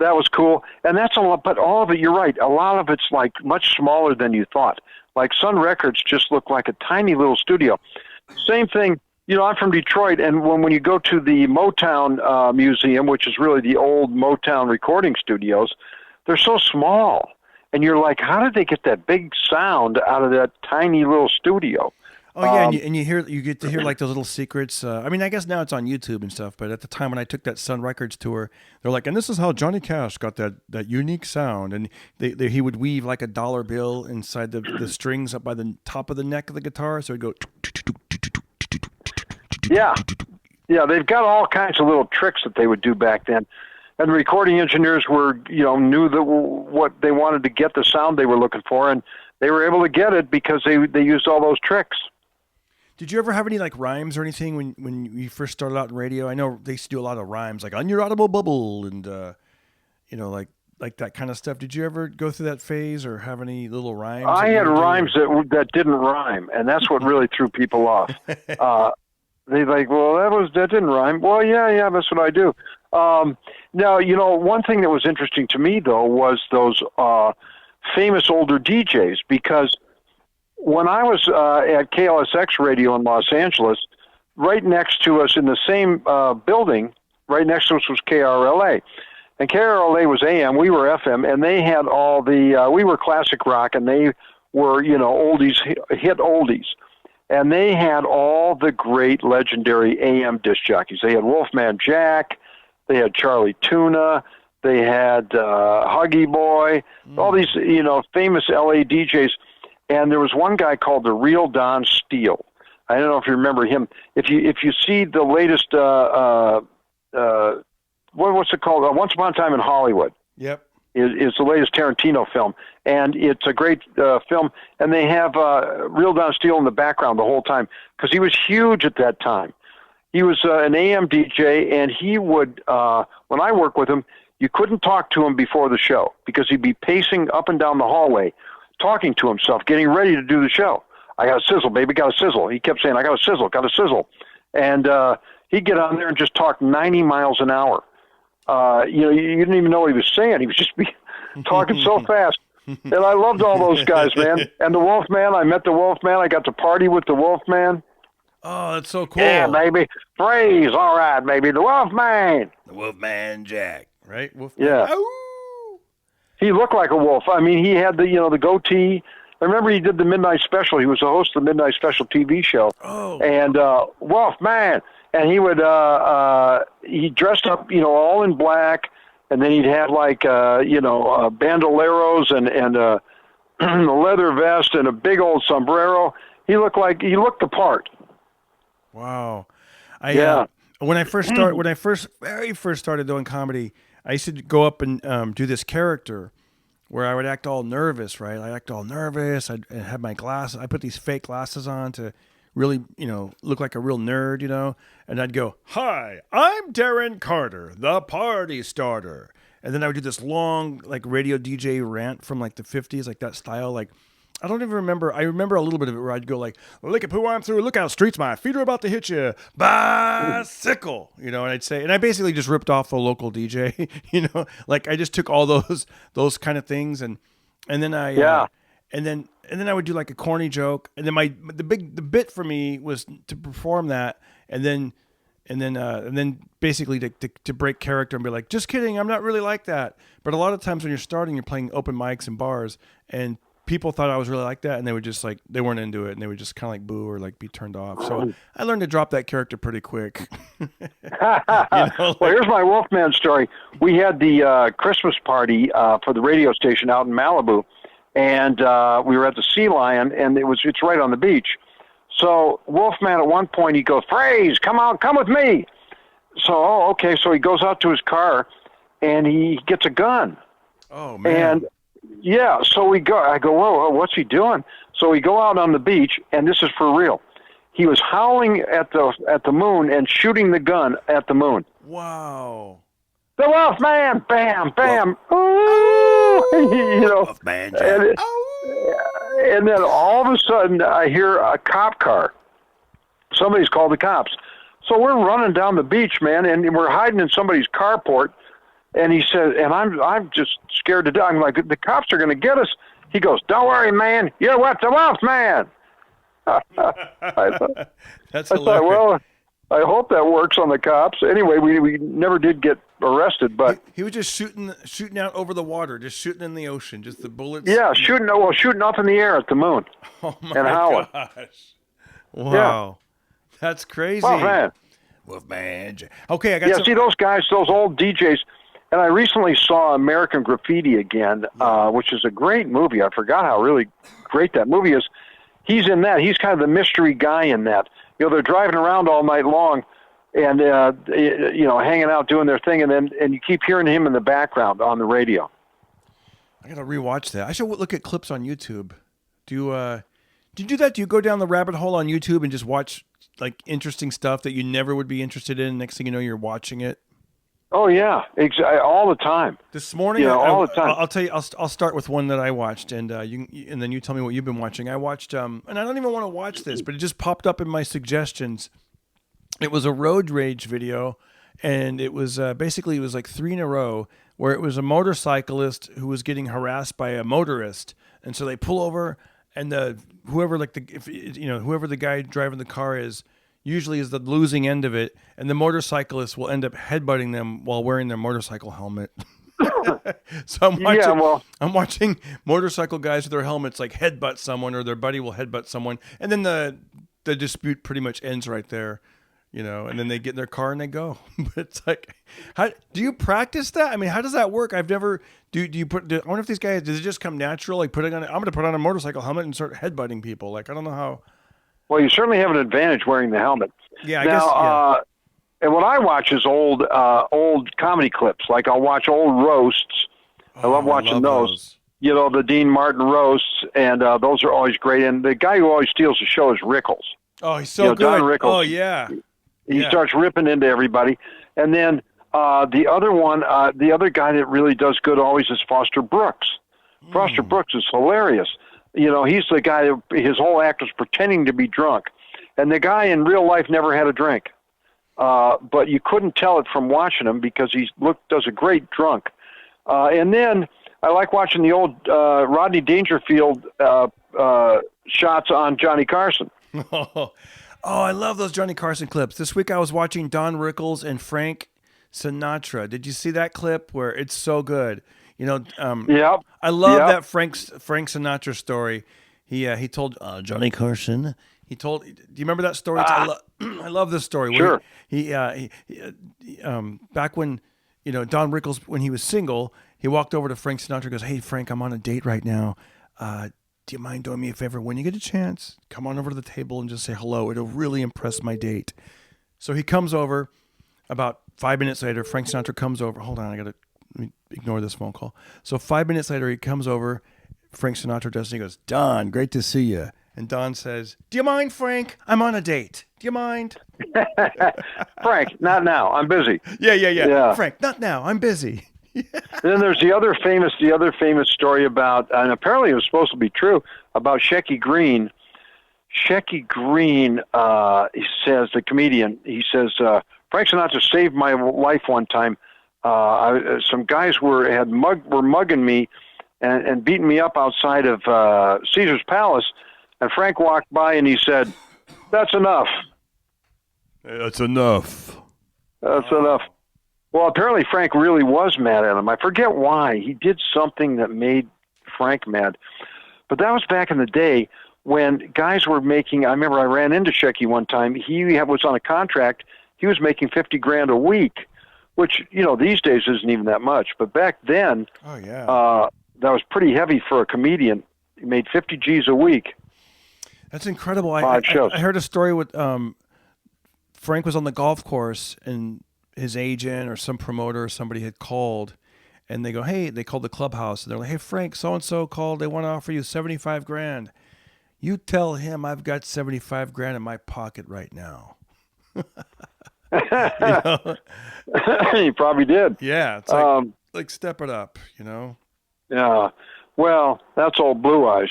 That was cool. And that's a lot, but all of it, you're right, a lot of it's like much smaller than you thought. Like Sun Records just looked like a tiny little studio. Same thing, you know, I'm from Detroit, and when you go to the Motown Museum, which is really the old Motown recording studios, they're so small. And you're like, how did they get that big sound out of that tiny little studio? Oh yeah, and you get to hear like the little secrets. I mean, I guess now it's on YouTube and stuff, but at the time when I took that Sun Records tour, they're like, and this is how Johnny Cash got that unique sound, and he would weave like a dollar bill inside the strings up by the top of the neck of the guitar, so it'd go. Yeah, they've got all kinds of little tricks that they would do back then. And the recording engineers knew what they wanted to get the sound they were looking for, and they were able to get it because they used all those tricks. Did you ever have any like rhymes or anything when you first started out in radio? I know they used to do a lot of rhymes, like on your audible bubble, and like that kind of stuff. Did you ever go through that phase or have any little rhymes? I had rhymes that didn't rhyme, and that's what really threw people off. They like, well, that didn't rhyme. Well, yeah, that's what I do. Now, you know, one thing that was interesting to me, though, was those famous older DJs, because when I was at KLSX Radio in Los Angeles, right next to us in the same building, right next to us was KRLA. And KRLA was AM, we were FM, and they had all we were classic rock, and they were, you know, oldies, hit oldies. And they had all the great legendary AM disc jockeys. They had Wolfman Jack, they had Charlie Tuna, they had Huggy Boy, all these, you know, famous LA DJs. And there was one guy called the Real Don Steele. I don't know if you remember him. If you see the latest, what's it called? Once Upon a Time in Hollywood. Yep. Is the latest Tarantino film, and it's a great film. And they have Real Don Steele in the background the whole time because he was huge at that time. He was an AM DJ, and he would, when I worked with him, you couldn't talk to him before the show because he'd be pacing up and down the hallway, talking to himself, getting ready to do the show. I got a sizzle, baby, got a sizzle. He kept saying, I got a sizzle. And he'd get on there and just talk 90 miles an hour. You know, you didn't even know what he was saying. He was just talking so fast. And I loved all those guys, man. And the Wolfman, I met the Wolfman. I got to party with the Wolfman. Oh, that's so cool. Yeah, baby. Phrase, all right, baby. The Wolfman. The Wolfman Jack, right? Wolfman. Yeah. Ow! He looked like a wolf. I mean, he had the goatee. I remember he did the Midnight Special. He was the host of the Midnight Special TV show. Oh. And Wolfman. And he would, he dressed up, all in black, and then he'd have bandoleros and a leather vest and a big old sombrero. He looked the part. Wow. When I very first started doing comedy, I used to go up and do this character where I would act all nervous, right? I act all nervous. I'd have my glasses. I put these fake glasses on to really, look like a real nerd, and I'd go, "Hi, I'm Darren Carter, the party starter." And then I would do this long, radio DJ rant from, the 50s, that style. I don't even remember. I remember a little bit of it where I'd go, "Look at who I'm through. Look out, streets, my feet are about to hit you. Bicycle." And I'd say, and I basically just ripped off the local DJ, I just took all those kind of things. And then and then I would do a corny joke, and then the bit for me was to perform that and then basically to break character and be like, just kidding, I'm not really like that. But a lot of times when you're starting, you're playing open mics and bars, and people thought I was really like that, and they would just like, they weren't into it, and they would just kind of like boo or like be turned off. So I learned to drop that character pretty quick. Well, here's my Wolfman story. We had the Christmas party for the radio station out in Malibu, and we were at the Sea Lion, and it's right on the beach. So Wolfman at one point, he goes, Frazer, come with me. So, okay. So he goes out to his car, and he gets a gun. Oh, man. And, yeah, so I go, whoa, what's he doing? So we go out on the beach, and this is for real. He was howling at the moon and shooting the gun at the moon. Wow. The Wolfman, bam, bam, ooh, Wolfman, and then all of a sudden I hear a cop car. Somebody's called the cops. So we're running down the beach, man, and we're hiding in somebody's carport. And he says, and I'm just scared to death. I'm like, the cops are going to get us. He goes, don't worry, man. You're with the Wolfman. That's hilarious. I thought, well, I hope that works on the cops. Anyway, we never did get arrested, but he was just shooting out over the water, just shooting in the ocean, just the bullets. Yeah, shooting up in the air at the moon. Oh my and howling. gosh! Wow, that's crazy. Wolfman. Okay, I got. See those guys, those old DJs, and I recently saw American Graffiti again, which is a great movie. I forgot how really great that movie is. He's in that. He's kind of the mystery guy in that. They're driving around all night long, and hanging out doing their thing, and you keep hearing him in the background on the radio. I gotta rewatch that. I should look at clips on YouTube. Do you do that? Do you go down the rabbit hole on YouTube and just watch like interesting stuff that you never would be interested in? Next thing you know, you're watching it. Oh yeah, all the time. This morning, all the time. I'll tell you. I'll start with one that I watched, and and then you tell me what you've been watching. I watched, and I don't even want to watch this, but it just popped up in my suggestions. It was a road rage video, and it was basically it was like 3 in a row where it was a motorcyclist who was getting harassed by a motorist, and so they pull over, and whoever the guy driving the car is. Usually is the losing end of it, and the motorcyclist will end up headbutting them while wearing their motorcycle helmet. So I'm watching motorcycle guys with their helmets like headbutt someone, or their buddy will headbutt someone, and then the dispute pretty much ends right there, and then they get in their car and they go. But it's like, how do you practice that? I mean, how does that work? I've never. I wonder if these guys, does it just come natural? Like I'm going to put on a motorcycle helmet and start headbutting people. Like I don't know how. Well, you certainly have an advantage wearing the helmet. Yeah, I guess. Yeah. And what I watch is old comedy clips. Like I'll watch old roasts. I love watching those. The Dean Martin roasts, and those are always great. And the guy who always steals the show is Rickles. Oh, he's so good. Don Rickles. Oh, yeah. He starts ripping into everybody. And then the other one, the other guy that really does good always is Foster Brooks. Foster Brooks is hilarious. He's the guy that his whole act was pretending to be drunk. And the guy in real life never had a drink. But you couldn't tell it from watching him because he does a great drunk. And then I like watching the old Rodney Dangerfield shots on Johnny Carson. Oh, I love those Johnny Carson clips. This week I was watching Don Rickles and Frank Sinatra. Did you see that clip where it's so good? Yep. I love that Frank Sinatra story. He told Johnny Carson. Do you remember that story? I love this story. Sure. He back when Don Rickles, when he was single, he walked over to Frank Sinatra and goes, "Hey Frank, I'm on a date right now. Do you mind doing me a favor? When you get a chance, come on over to the table and just say hello. It'll really impress my date." So he comes over. About 5 minutes later, Frank Sinatra comes over. Hold on, let me ignore this phone call. So 5 minutes later, he comes over. Frank Sinatra does, and he goes, "Don, great to see you." And Don says, "Do you mind, Frank? I'm on a date. Do you mind?" Frank, not now. I'm busy. Yeah. Frank, not now. I'm busy. Then there's the other famous story about, and apparently it was supposed to be true, about Shecky Green. Shecky Green, he says, the comedian, he says, Frank Sinatra saved my life one time. Some guys were mugging me and beating me up outside of Caesar's Palace, and Frank walked by and he said, "That's enough." That's enough. That's enough. Well, apparently Frank really was mad at him. I forget why. He did something that made Frank mad. But that was back in the day when guys were making, I remember I ran into Shecky one time. He was on a contract. He was making $50,000 a week, which, these days isn't even that much. But back then, that was pretty heavy for a comedian. He made 50 G's a week. That's incredible. I heard a story with Frank was on the golf course and his agent or some promoter or somebody had called and they go, hey, they called the clubhouse and they're like, hey, Frank, so-and-so called. They want to offer you $75,000. You tell him I've got $75,000 in my pocket right now. He probably did. Yeah. It's like step it up, Yeah. Well, that's old Blue Eyes,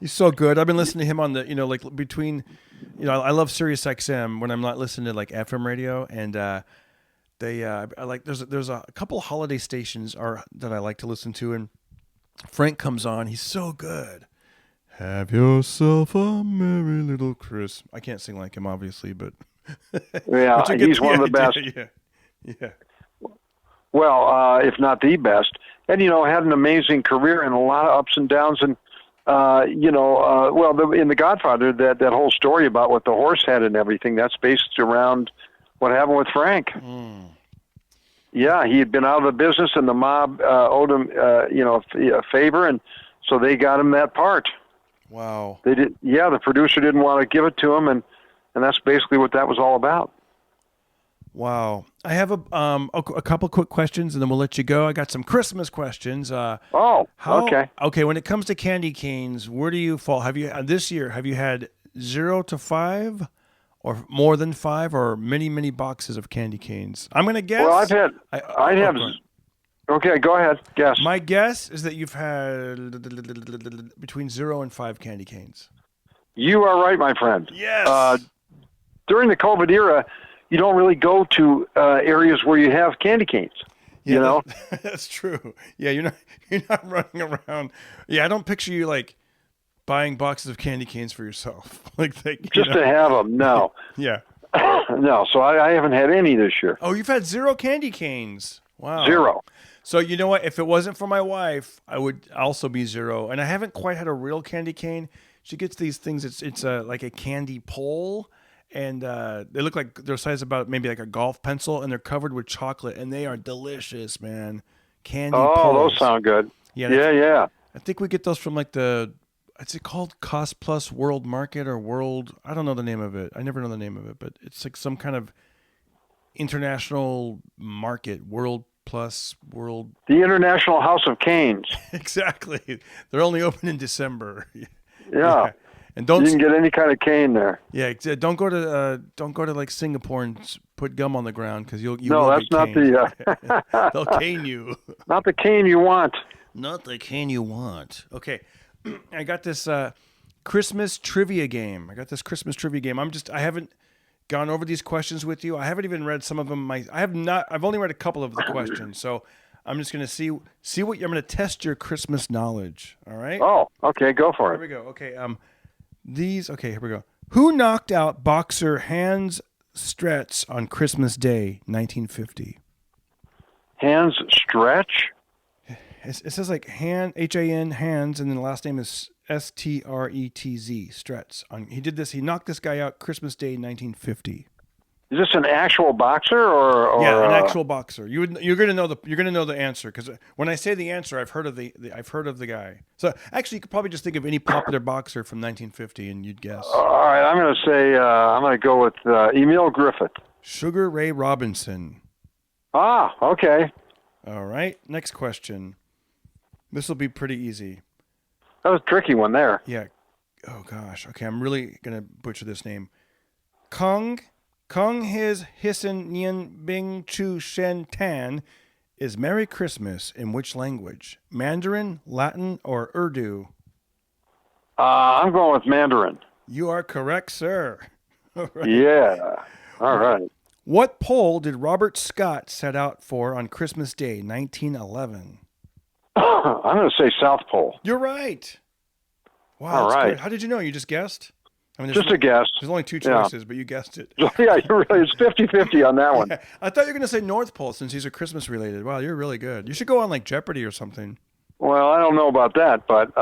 He's so good. I've been listening to him on the, like between, I love Sirius XM when I'm not listening to like FM radio, and I like there's a couple holiday stations that I like to listen to, and Frank comes on. He's so good. Have yourself a merry little Christmas. I can't sing like him, obviously, but yeah, he's one of the best. Yeah. Well, if not the best, and had an amazing career and a lot of ups and downs, and in The Godfather, that whole story about what the horse had and everything, that's based around what happened with Frank. Mm. Yeah, he had been out of the business, and the mob owed him, a favor, and so they got him that part. Wow. They did. Yeah, the producer didn't want to give it to him, and that's basically what that was all about. Wow. I have a couple quick questions, and then we'll let you go. I got some Christmas questions. Okay. Okay, when it comes to candy canes, where do you fall? This year, have you had 0 to 5 or more than 5 or many boxes of candy canes? I'm going to guess. Well, okay, go ahead. Guess. My guess is that you've had between 0 and 5 candy canes. You are right, my friend. Yes. During the COVID era, you don't really go to areas where you have candy canes. Yeah, that's true. Yeah, you're not running around. Yeah, I don't picture you like buying boxes of candy canes for yourself, to have them. No. Yeah. No. So I haven't had any this year. Oh, you've had 0 candy canes. Wow. 0. So you know what? If it wasn't for my wife, I would also be 0. And I haven't quite had a real candy cane. She gets these things. It's like a candy pole. And they look like they're size about maybe like a golf pencil, and they're covered with chocolate, and they are delicious, man. Candy poles. Those sound good. Yeah. I think we get those from like is it called Cost Plus World Market or World? I don't know the name of it. I never know the name of it, but it's like some kind of international market, World Plus World. The International House of Canes. Exactly. They're only open in December. Yeah. And you can get any kind of cane there. Yeah, don't go to like Singapore and put gum on the ground because you. No, that's not the. They'll cane you. Not the cane you want. Not the cane you want. Okay, I got this Christmas trivia game. I haven't gone over these questions with you. I haven't even read some of them. I've only read a couple of the questions, so I'm just gonna see what I'm gonna test your Christmas knowledge. All right. Oh, okay, go for it. Here we go. Okay. Here we go. Who knocked out boxer Hans Stretz on Christmas Day, 1950? Hans Stretch? It says like H-A-N, Hans, and then the last name is S-T-R-E-T-Z, Stretz. He did this. He knocked this guy out Christmas Day, 1950. Is this an actual boxer or yeah, an actual boxer? You're gonna know the answer because when I say the answer, I've heard of the guy. So actually, you could probably just think of any popular boxer from 1950 and you'd guess. All right, I'm gonna go with Emil Griffith. Sugar Ray Robinson. Ah, okay. All right, next question. This will be pretty easy. That was a tricky one there. Yeah. Oh gosh. Okay, I'm really gonna butcher this name. Kung His Hissen Nien Bing Chu Shen Tan is Merry Christmas in which language? Mandarin, Latin, or Urdu? I'm going with Mandarin. You are correct, sir. All right. Yeah. All right. What pole did Robert Scott set out for on Christmas Day, 1911? I'm going to say South Pole. You're right. Wow. All right. Good. How did you know? You just guessed? I mean, Just a guess. There's only two Yeah. choices, but you guessed it. Yeah, you're really, it's 50-50 on that one. Yeah. I thought you were going to say North Pole since these are Christmas related. Wow, you're really good. You should go on like Jeopardy or something. Well, I don't know about that, but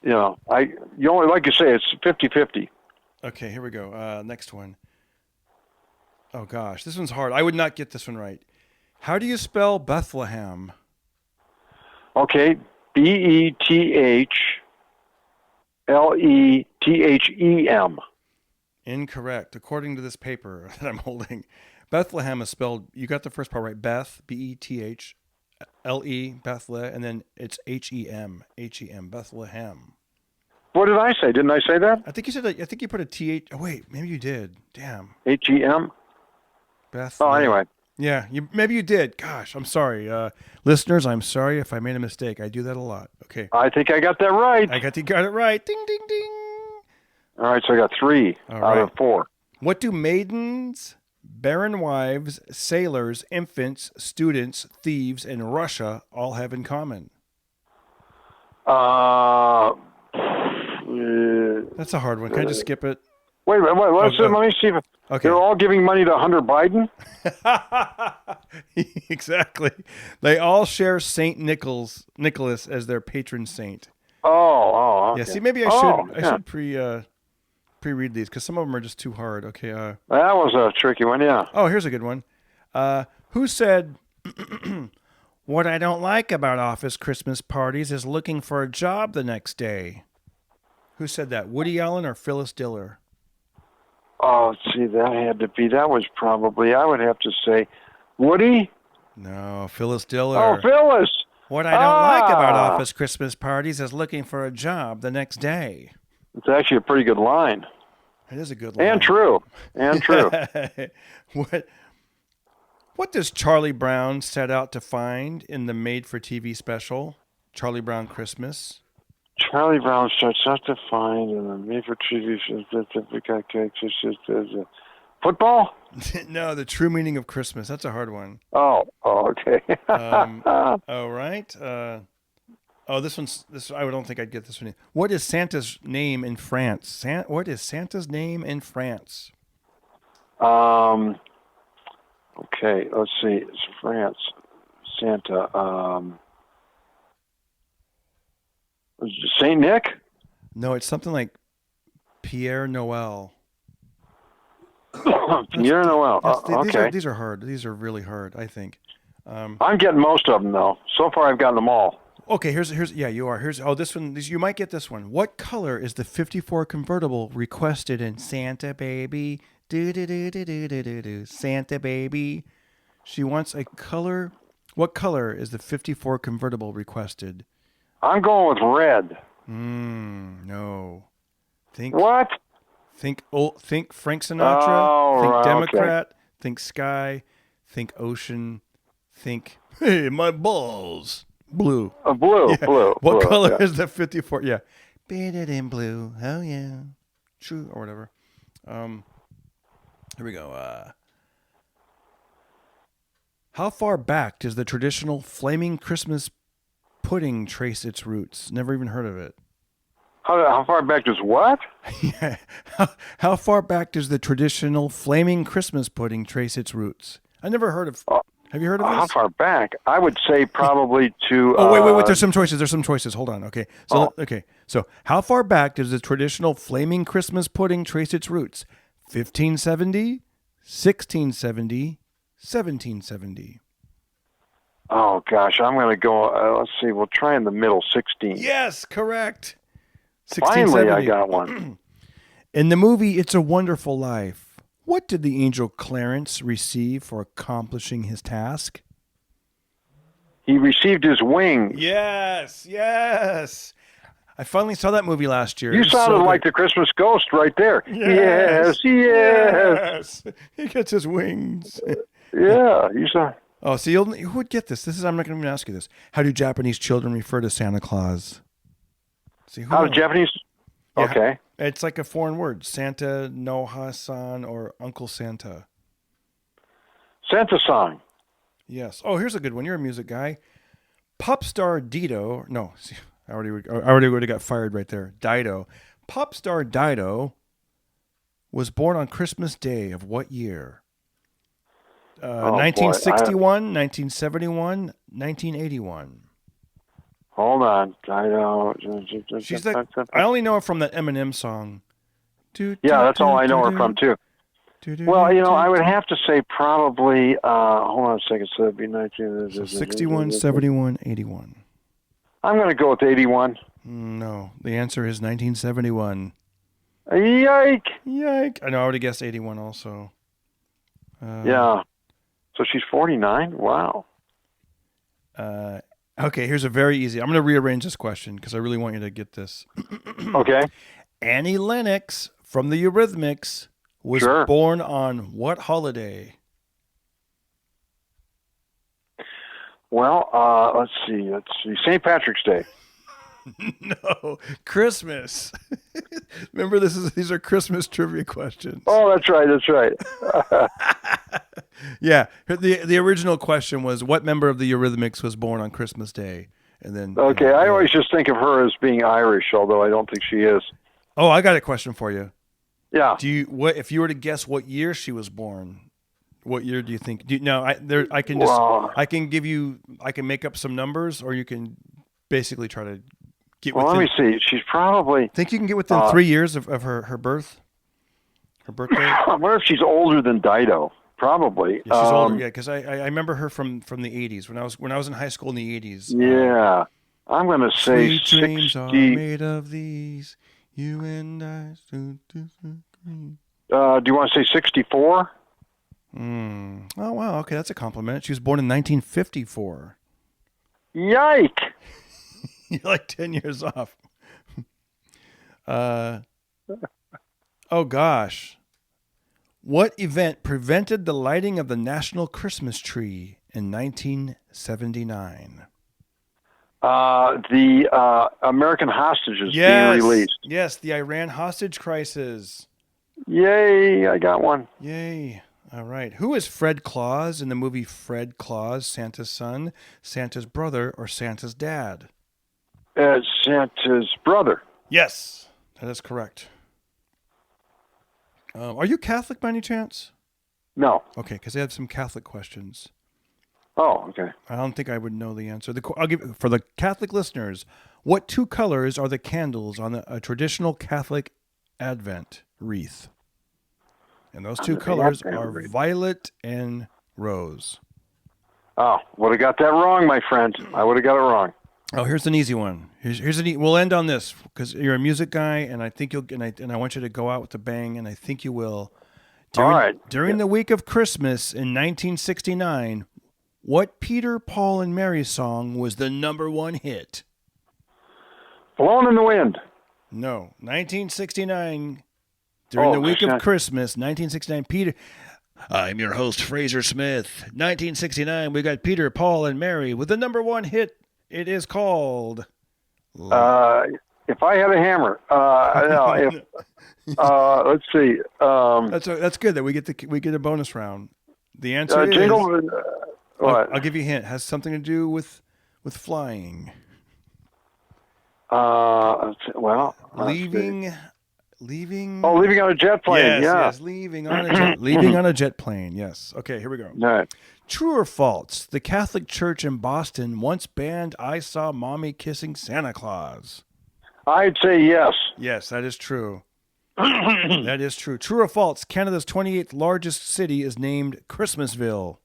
you only, like you say, it's 50-50. Okay, here we go. Next one. Oh gosh, this one's hard. I would not get this one right. How do you spell Bethlehem? Okay, BETHLETHEM. Incorrect. According to this paper that I'm holding, Bethlehem is spelled. You got the first part right. Beth, BETHLE, Bethle, and then it's HEM, Bethlehem. What did I say? Didn't I say that? I think you said that. I think you put a TH. Oh wait, maybe you did. Damn. HEM? Beth. Oh, anyway. Yeah, maybe you did. Gosh, I'm sorry. Listeners, I'm sorry if I made a mistake. I do that a lot. Okay. I think I got that right. got it right. Ding, ding, ding. All right, so I got 3 out of 4. What do maidens, barren wives, sailors, infants, students, thieves, and Russia all have in common? That's a hard one. Can I just skip it? Wait, let me see if Okay. they're all giving money to Hunter Biden. Exactly. They all share Saint Nicholas as their patron saint. Oh, okay. Yeah. See, maybe I should pre-read these because some of them are just too hard. Okay. That was a tricky one. Yeah. Oh, here's a good one. Who said, "What I don't like about office Christmas parties is looking for a job the next day"? Who said that? Woody Allen or Phyllis Diller? Oh, see, that was probably, I would have to say, Woody? No, Phyllis Diller. Oh, Phyllis! What I don't like about office Christmas parties is looking for a job the next day. It's actually a pretty good line. It is a good line. And true. What does Charlie Brown set out to find in the made-for-TV special, Charlie Brown Christmas? Charlie Brown starts out to find in the made-for-TV football? No, the true meaning of Christmas. That's a hard one. Oh, okay. All right. This I don't think I'd get this one. What is Santa's name in France? What is Santa's name in France? Okay, let's see. It's France. Santa. Saint Nick? No, it's something like Pierre Noel. Pierre Noel. Okay. These are hard. These are really hard, I think. I'm getting most of them, though. So far, I've gotten them all. Okay, here's yeah, you are. This one. You might get this one. What color is the '54 convertible requested in Santa Baby? Do do do do do do do do. Santa Baby. She wants a color. What color is the '54 convertible requested? I'm going with red. No. What? Think Frank Sinatra. Think right, Democrat. okay. Think sky. Think ocean. Think, hey, my balls. Blue. Blue. Yeah. Blue. What blue, color yeah. is the 54? Yeah. Painted in blue. Oh, yeah. True. Or whatever. Here we go. How far back does the traditional flaming Christmas pudding trace its roots? Never even heard of it. How far back does what? Yeah. How far back does the traditional flaming Christmas pudding trace its roots? I never heard of. Have you heard of this? How far back? I would say probably to. Oh, wait. There's some choices. Hold on. Okay. So how far back does the traditional flaming Christmas pudding trace its roots? 1570, 1670, 1770. Oh gosh, I'm going to go. Let's see. We'll try in the middle. 16. Yes, correct. Finally, I got one. In the movie "It's a Wonderful Life," what did the angel Clarence receive for accomplishing his task? He received his wings. Yes. I finally saw that movie last year. You sounded like the Christmas ghost right there. Yes. He gets his wings. Yeah, you saw. Oh, see, who would get this? I'm not going to even ask you this. How do Japanese children refer to Santa Claus? See, How do Japanese? Yeah, okay. It's like a foreign word. Santa no Ha-san or Uncle Santa. Santa song. Yes. Oh, here's a good one. You're a music guy. Pop star Dido. No, see, I already would have got fired right there. Dido. Pop star Dido was born on Christmas Day of what year? 1961, 1971, 1981. Hold on. I She's like, I only know her from that Eminem song. Yeah, that's all I know her from, too. Well, I would have to say probably, hold on a second, so that'd be 19... So 61, 71, 81. I'm going to go with 81. No, the answer is 1971. Yike! I know, I already guessed 81 also. Yeah. So she's 49? Wow. Okay, here's a very easy... I'm going to rearrange this question because I really want you to get this. Okay. Annie Lennox from the Eurythmics was born on what holiday? Well, let's see. St. Patrick's Day. No, Christmas. Remember, these are Christmas trivia questions. Oh, that's right. Yeah, the original question was what member of the Eurythmics was born on Christmas Day, and then. Okay, I always just think of her as being Irish, although I don't think she is. Oh, I got a question for you. Yeah. If you were to guess what year she was born? What year do you think? I can make up some numbers, or you can basically try to get. Well, let me see. She's probably. Think you can get within 3 years of her birth? Her birthday? I wonder if she's older than Dido. Probably. Yeah, she's older. Yeah, because I remember her from the 80s when I was in high school in the 80s. Yeah, I'm going to say Sweet dreams 60. are made of these. You and I. Do you want to say 64? Oh wow. Okay, that's a compliment. She was born in 1954. Yike! You're like 10 years off. Oh gosh. What event prevented the lighting of the National Christmas Tree in 1979? The American hostages being released. Yes, the Iran hostage crisis. Yay, I got one. Yay. All right. Who is Fred Claus in the movie Fred Claus, Santa's son, Santa's brother, or Santa's dad? Santa's brother. Yes, that is correct. Are you Catholic by any chance? No. Okay, because I have some Catholic questions. Oh, okay. I don't think I would know the answer. I'll give for the Catholic listeners. What two colors are the candles on a traditional Catholic Advent wreath? And those two colors are violet and rose. Oh, would have got that wrong, my friend. I would have got it wrong. Oh, here's an easy one. We'll end on this because you're a music guy, and I think you'll. And I want you to go out with a bang, and I think you will. All right. During the week of Christmas in 1969, what Peter, Paul, and Mary song was the #1 hit? Blowing in the Wind. No, 1969. During the week of Christmas, 1969, Peter. I'm your host, Frazer Smith. 1969, we got Peter, Paul, and Mary with the #1 hit. It is called. If I had a hammer. Let's see. That's good that we get a bonus round. The answer is Jingle. What? I'll give you a hint. It has something to do with flying. Well, leaving. Oh, leaving on a jet plane. Yes, leaving on a jet plane. Yes. Okay, here we go. All right. True or false? The Catholic Church in Boston once banned "I Saw Mommy Kissing Santa Claus." I'd say yes. Yes, that is true. That is true. True or false? Canada's 28th largest city is named Christmasville.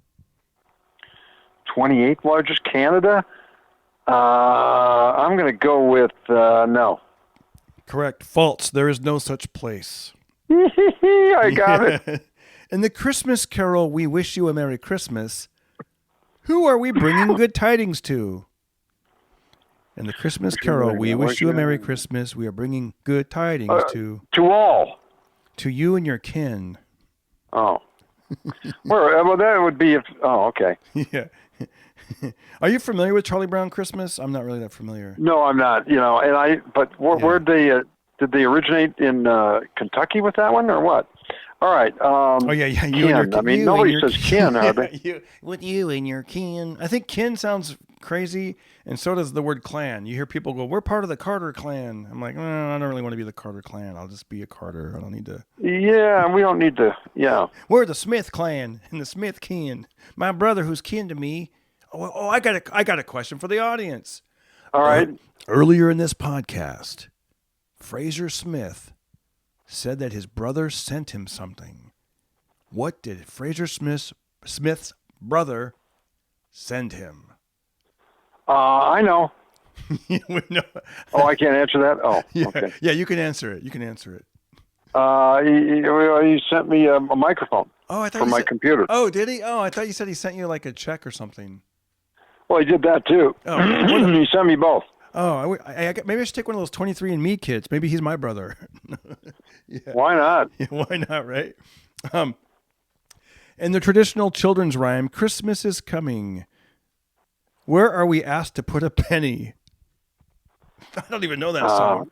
28th largest Canada? I'm going to go with no. Correct. False. There is no such place. I got it. In the Christmas carol, "We Wish You a Merry Christmas," who are we bringing good tidings to? In the Christmas carol, "We Wish You a Merry Christmas," we are bringing good tidings to all. To you and your kin. Oh. Well, that would be if... Oh, okay. Yeah. Are you familiar with Charlie Brown Christmas? I'm not really that familiar. No, I'm not. But where did they originate in Kentucky with that one or what? All right. You and your kin. Nobody says kin, are they? With you and your kin. I think kin sounds crazy, and so does the word clan. You hear people go, "We're part of the Carter clan." I'm like, I don't really want to be the Carter clan. I'll just be a Carter. I don't need to. Yeah, we don't need to. Yeah. We're the Smith clan and the Smith kin. My brother, who's kin to me. Oh, I got a question for the audience. All right. Earlier in this podcast, Frazer Smith said that his brother sent him something. What did Frazer Smith's brother send him? I know. No. Oh, I can't answer that? Oh, Yeah, okay. yeah, you can answer it. You can answer it. He sent me a microphone Oh, I thought for you my said, computer. Oh, did he? Oh, I thought you said he sent you like a check or something. Well, he did that too. Oh, He sent me both. Oh, maybe I should take one of those 23andMe kids. Maybe he's my brother. Yeah. Why not? Yeah, why not, right? In the traditional children's rhyme, Christmas is coming. Where are we asked to put a penny? I don't even know that song.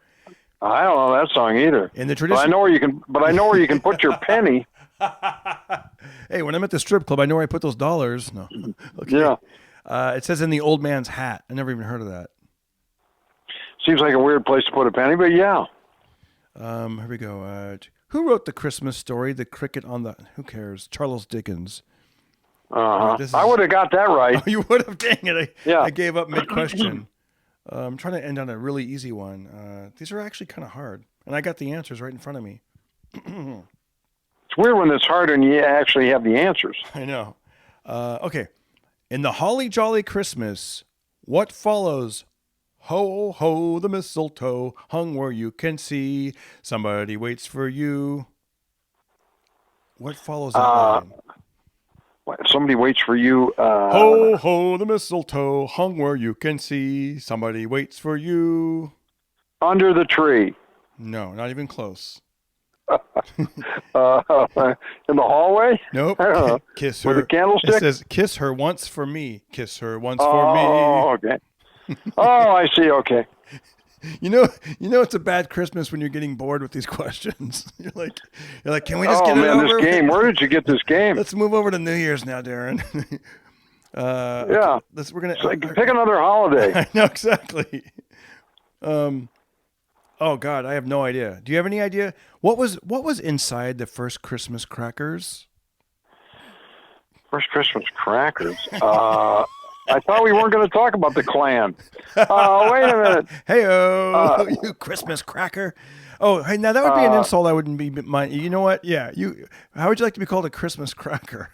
I don't know that song either. In the But tradition, I know where you can put your penny. hey, when I'm at the strip club, I know where I put those dollars. No, okay. Yeah. It says in the old man's hat. I never even heard of that. Seems like a weird place to put a penny, but yeah. Here we go. Who wrote the Christmas story? The cricket on the. Who cares? Charles Dickens. I would have got that right. Oh, you would have. Dang it! Yeah. I gave up mid-question. I'm trying to end on a really easy one. These are actually kind of hard, and I got the answers right in front of me. It's weird when it's hard and you actually have the answers. I know. Okay. In the holly jolly Christmas, what follows? Ho, ho, the mistletoe hung where you can see. Somebody waits for you. What follows that line? Somebody waits for you. Ho, ho, the mistletoe hung where you can see. Somebody waits for you. Under the tree. No, not even close. In the hallway? Nope. I don't know. Kiss her. With a candlestick? It says, kiss her once for me. Kiss her once for Oh, okay. Oh, I see. Okay. me. You know, it's a bad Christmas when you're getting bored with these questions. You're like, can we just get it man, over? this game. Where did you get this game? Let's move over to New Year's now, Darren. Yeah. Okay, we're gonna It's like, pick another holiday. I know exactly. Oh God, I have no idea. Do you have any idea what was inside the first Christmas crackers? First Christmas crackers. I thought we weren't going to talk about the Klan. Wait a minute. Hey-o, you Christmas cracker. Oh, hey, now that would be an insult. I wouldn't be mine. You know what? Yeah, how would you like to be called a Christmas cracker?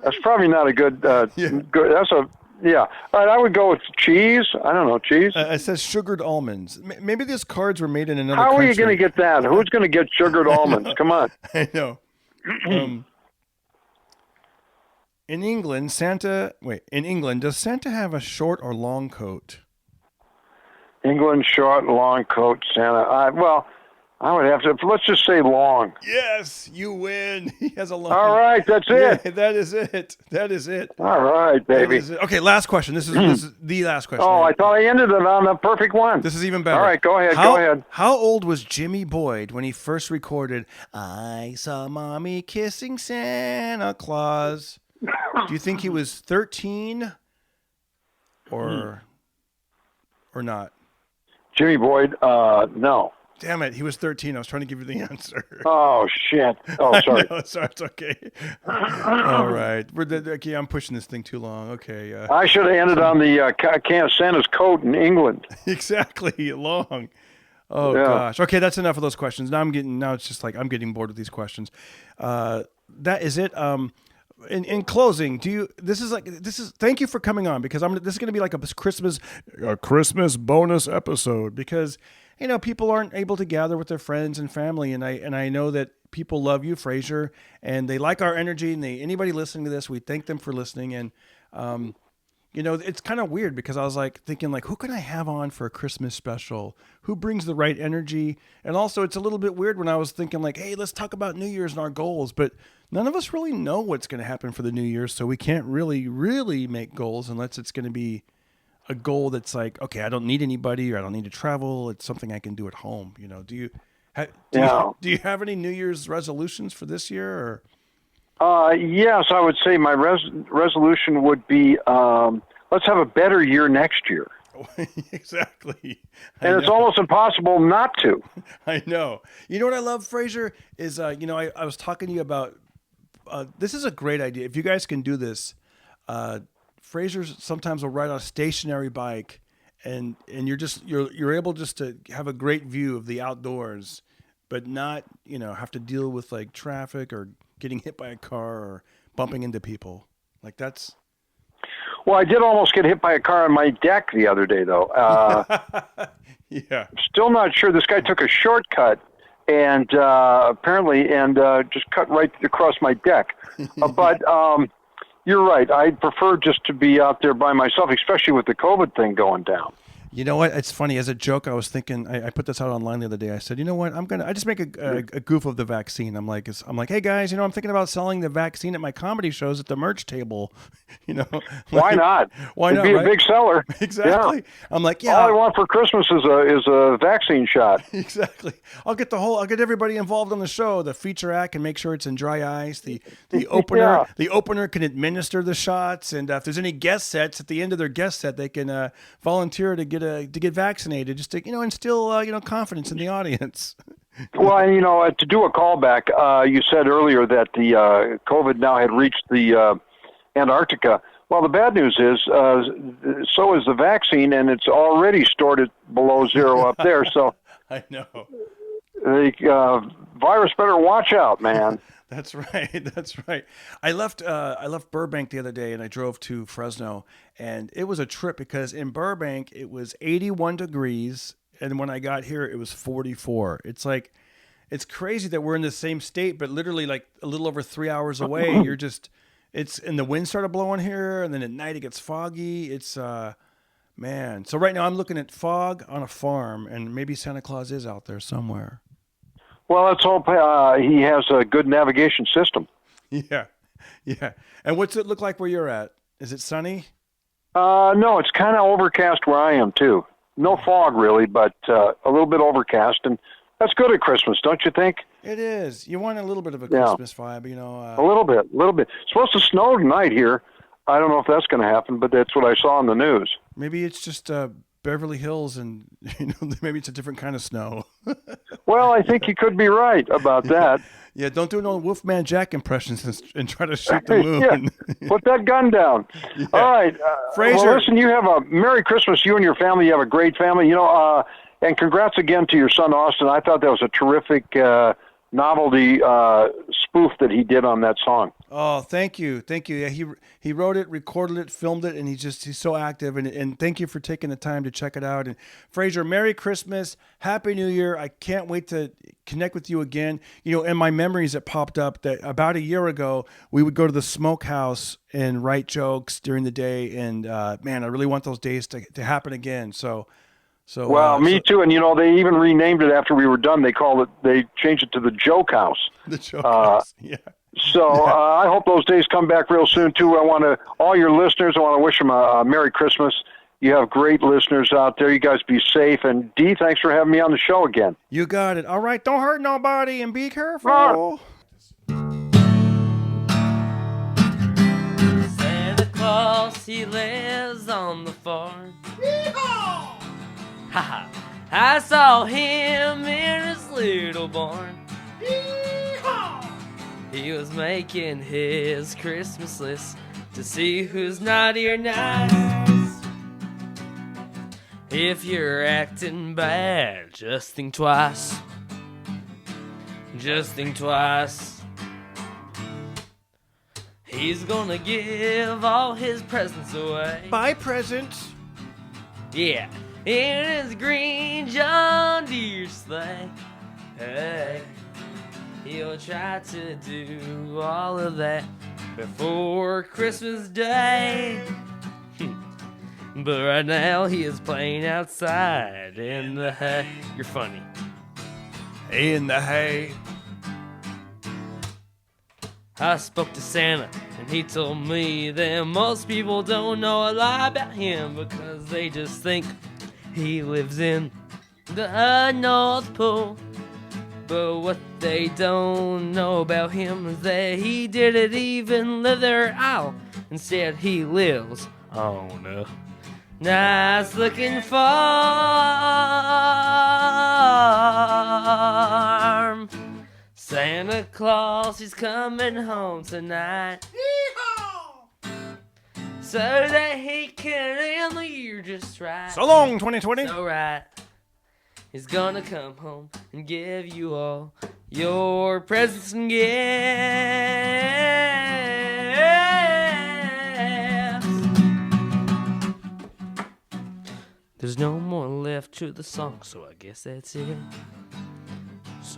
That's probably not a good. Yeah. Good. Yeah. All right, I would go with cheese. I don't know, cheese. It says sugared almonds. Maybe these cards were made in another How country. are you going to get that? Who's going to get sugared almonds? Come on. I know. In England, does Santa have a short or long coat? England, short, long coat, Santa. I would have to. Let's just say long. Yes, you win. He has a long. All right, that's it. Yeah, that is it. That is it. All right, baby. Okay, last question. This is the last question. Oh, I thought I ended it on the perfect one. This is even better. All right, go ahead. Go ahead. How old was Jimmy Boyd when he first recorded "I Saw Mommy Kissing Santa Claus"? Do you think he was 13 or not? Jimmy Boyd, no. Damn it, he was 13. I was trying to give you the answer. Oh, shit. Oh, sorry. No, sorry, it's okay. All right. Okay, I'm pushing this thing too long. Okay. I should have ended on the Santa's coat in England. Exactly, long. Oh, Yeah. gosh. Okay, that's enough of those questions. Now it's just like I'm getting bored with these questions. That is it. In closing, thank you for coming on, because this is going to be like a Christmas bonus episode, because people aren't able to gather with their friends and family, and I know that people love you, Frazer, and they like our energy, and anybody listening to this, we thank them for listening. And it's kind of weird, because I was thinking who can I have on for a Christmas special? Who brings the right energy? And also it's a little bit weird when I was thinking hey, let's talk about New Year's and our goals, but none of us really know what's going to happen for the New Year. So we can't really, really make goals unless it's going to be a goal that's okay, I don't need anybody, or I don't need to travel. It's something I can do at home. Do you have any New Year's resolutions for this year? Or? Yes, I would say my resolution would be, let's have a better year next year. Exactly. And it's almost impossible not to. I know. You know what I love, Frazer, is, I was talking to you about, this is a great idea. If you guys can do this, Frazer sometimes will ride on a stationary bike, and you're able just to have a great view of the outdoors, but not, have to deal with like traffic or getting hit by a car or bumping into people. Like that's... Well, I did almost get hit by a car on my deck the other day, though. Yeah. Still not sure. This guy took a shortcut and apparently just cut right across my deck. But you're right. I'd prefer just to be out there by myself, especially with the COVID thing going down. You know what? It's funny. As a joke, I was thinking. I put this out online the other day. I said, you know what? I just make a goof of the vaccine. I'm like, hey guys, I'm thinking about selling the vaccine at my comedy shows at the merch table. Why not? Why not? It'd be right? a big seller. Exactly. Yeah. I'm like, yeah. All I want for Christmas is a vaccine shot. Exactly. I'll get everybody involved on the show. The feature act can make sure it's in dry ice. The opener, Yeah. The opener can administer the shots, and if there's any guest sets at the end of their guest set, they can volunteer to get vaccinated, just to instill confidence in the audience. Well, and, to do a callback, you said earlier that the COVID now had reached the Antarctica. Well, the bad news is, so is the vaccine, and it's already stored at below zero up there. So I know the virus better watch out, man. That's right. That's right. I left Burbank the other day and I drove to Fresno, and it was a trip because in Burbank it was 81 degrees, and when I got here it was 44. It's crazy that we're in the same state, but literally like a little over 3 hours away. And the wind started blowing here, and then at night it gets foggy. It's man. So right now I'm looking at fog on a farm, and maybe Santa Claus is out there somewhere. Well, let's hope he has a good navigation system. Yeah. And what's it look like where you're at? Is it sunny? No, it's kind of overcast where I am, too. No fog, really, but a little bit overcast. And that's good at Christmas, don't you think? It is. You want a little bit of a Christmas vibe, A little bit. It's supposed to snow tonight here. I don't know if that's going to happen, but that's what I saw on the news. Maybe it's just Beverly Hills, and maybe it's a different kind of snow. Well, I think you could be right about that. Yeah, don't do no Wolfman Jack impressions and try to shoot the moon. Yeah. Put that gun down. Yeah. All right. Frazer. Well, listen, you have a Merry Christmas. You and your family, you have a great family. And congrats again to your son, Austin. I thought that was a terrific novelty spoof that he did on that song. Oh, thank you. Yeah, he wrote it, recorded it, filmed it, and he's so active. And thank you for taking the time to check it out. And Frazer, Merry Christmas, Happy New Year. I can't wait to connect with you again. In my memories, it popped up that about a year ago we would go to the smokehouse and write jokes during the day. And man, I really want those days to happen again. So. Well, me too. And they even renamed it after we were done. They changed it to the Joke House. The Joke House. Yeah. So I hope those days come back real soon too. All your listeners, I want to wish them a Merry Christmas. You have great listeners out there. You guys be safe. And Dee, thanks for having me on the show again. You got it. All right. Don't hurt nobody and be careful. Santa Claus, he lives on the farm. Haha, I saw him in his little barn. He was making his Christmas list to see who's naughty or nice. If you're acting bad, just think twice. Just think twice. He's gonna give all his presents away. Buy presents. Yeah. In his green John Deere sleigh. Hey, he'll try to do all of that before Christmas Day. But right now he is playing outside in the hay. You're funny. In the hay. I spoke to Santa, and he told me that most people don't know a lot about him because they just think he lives in the North Pole. But what they don't know about him is that he didn't even live there at all. Instead, he lives on a nice looking farm. Santa Claus is coming home tonight. So that he can end the year just right. So long, 2020. So right. He's gonna come home and give you all your presents and gifts. There's no more left to the song, so I guess that's it. That's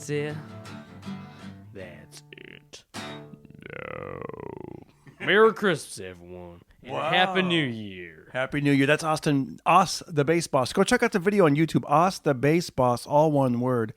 it. That's it. No. Merry Christmas, everyone. And Wow. Happy New Year. Happy New Year. That's Austin, Os the Bass Boss. Go check out the video on YouTube. Os the Bass Boss, all one word.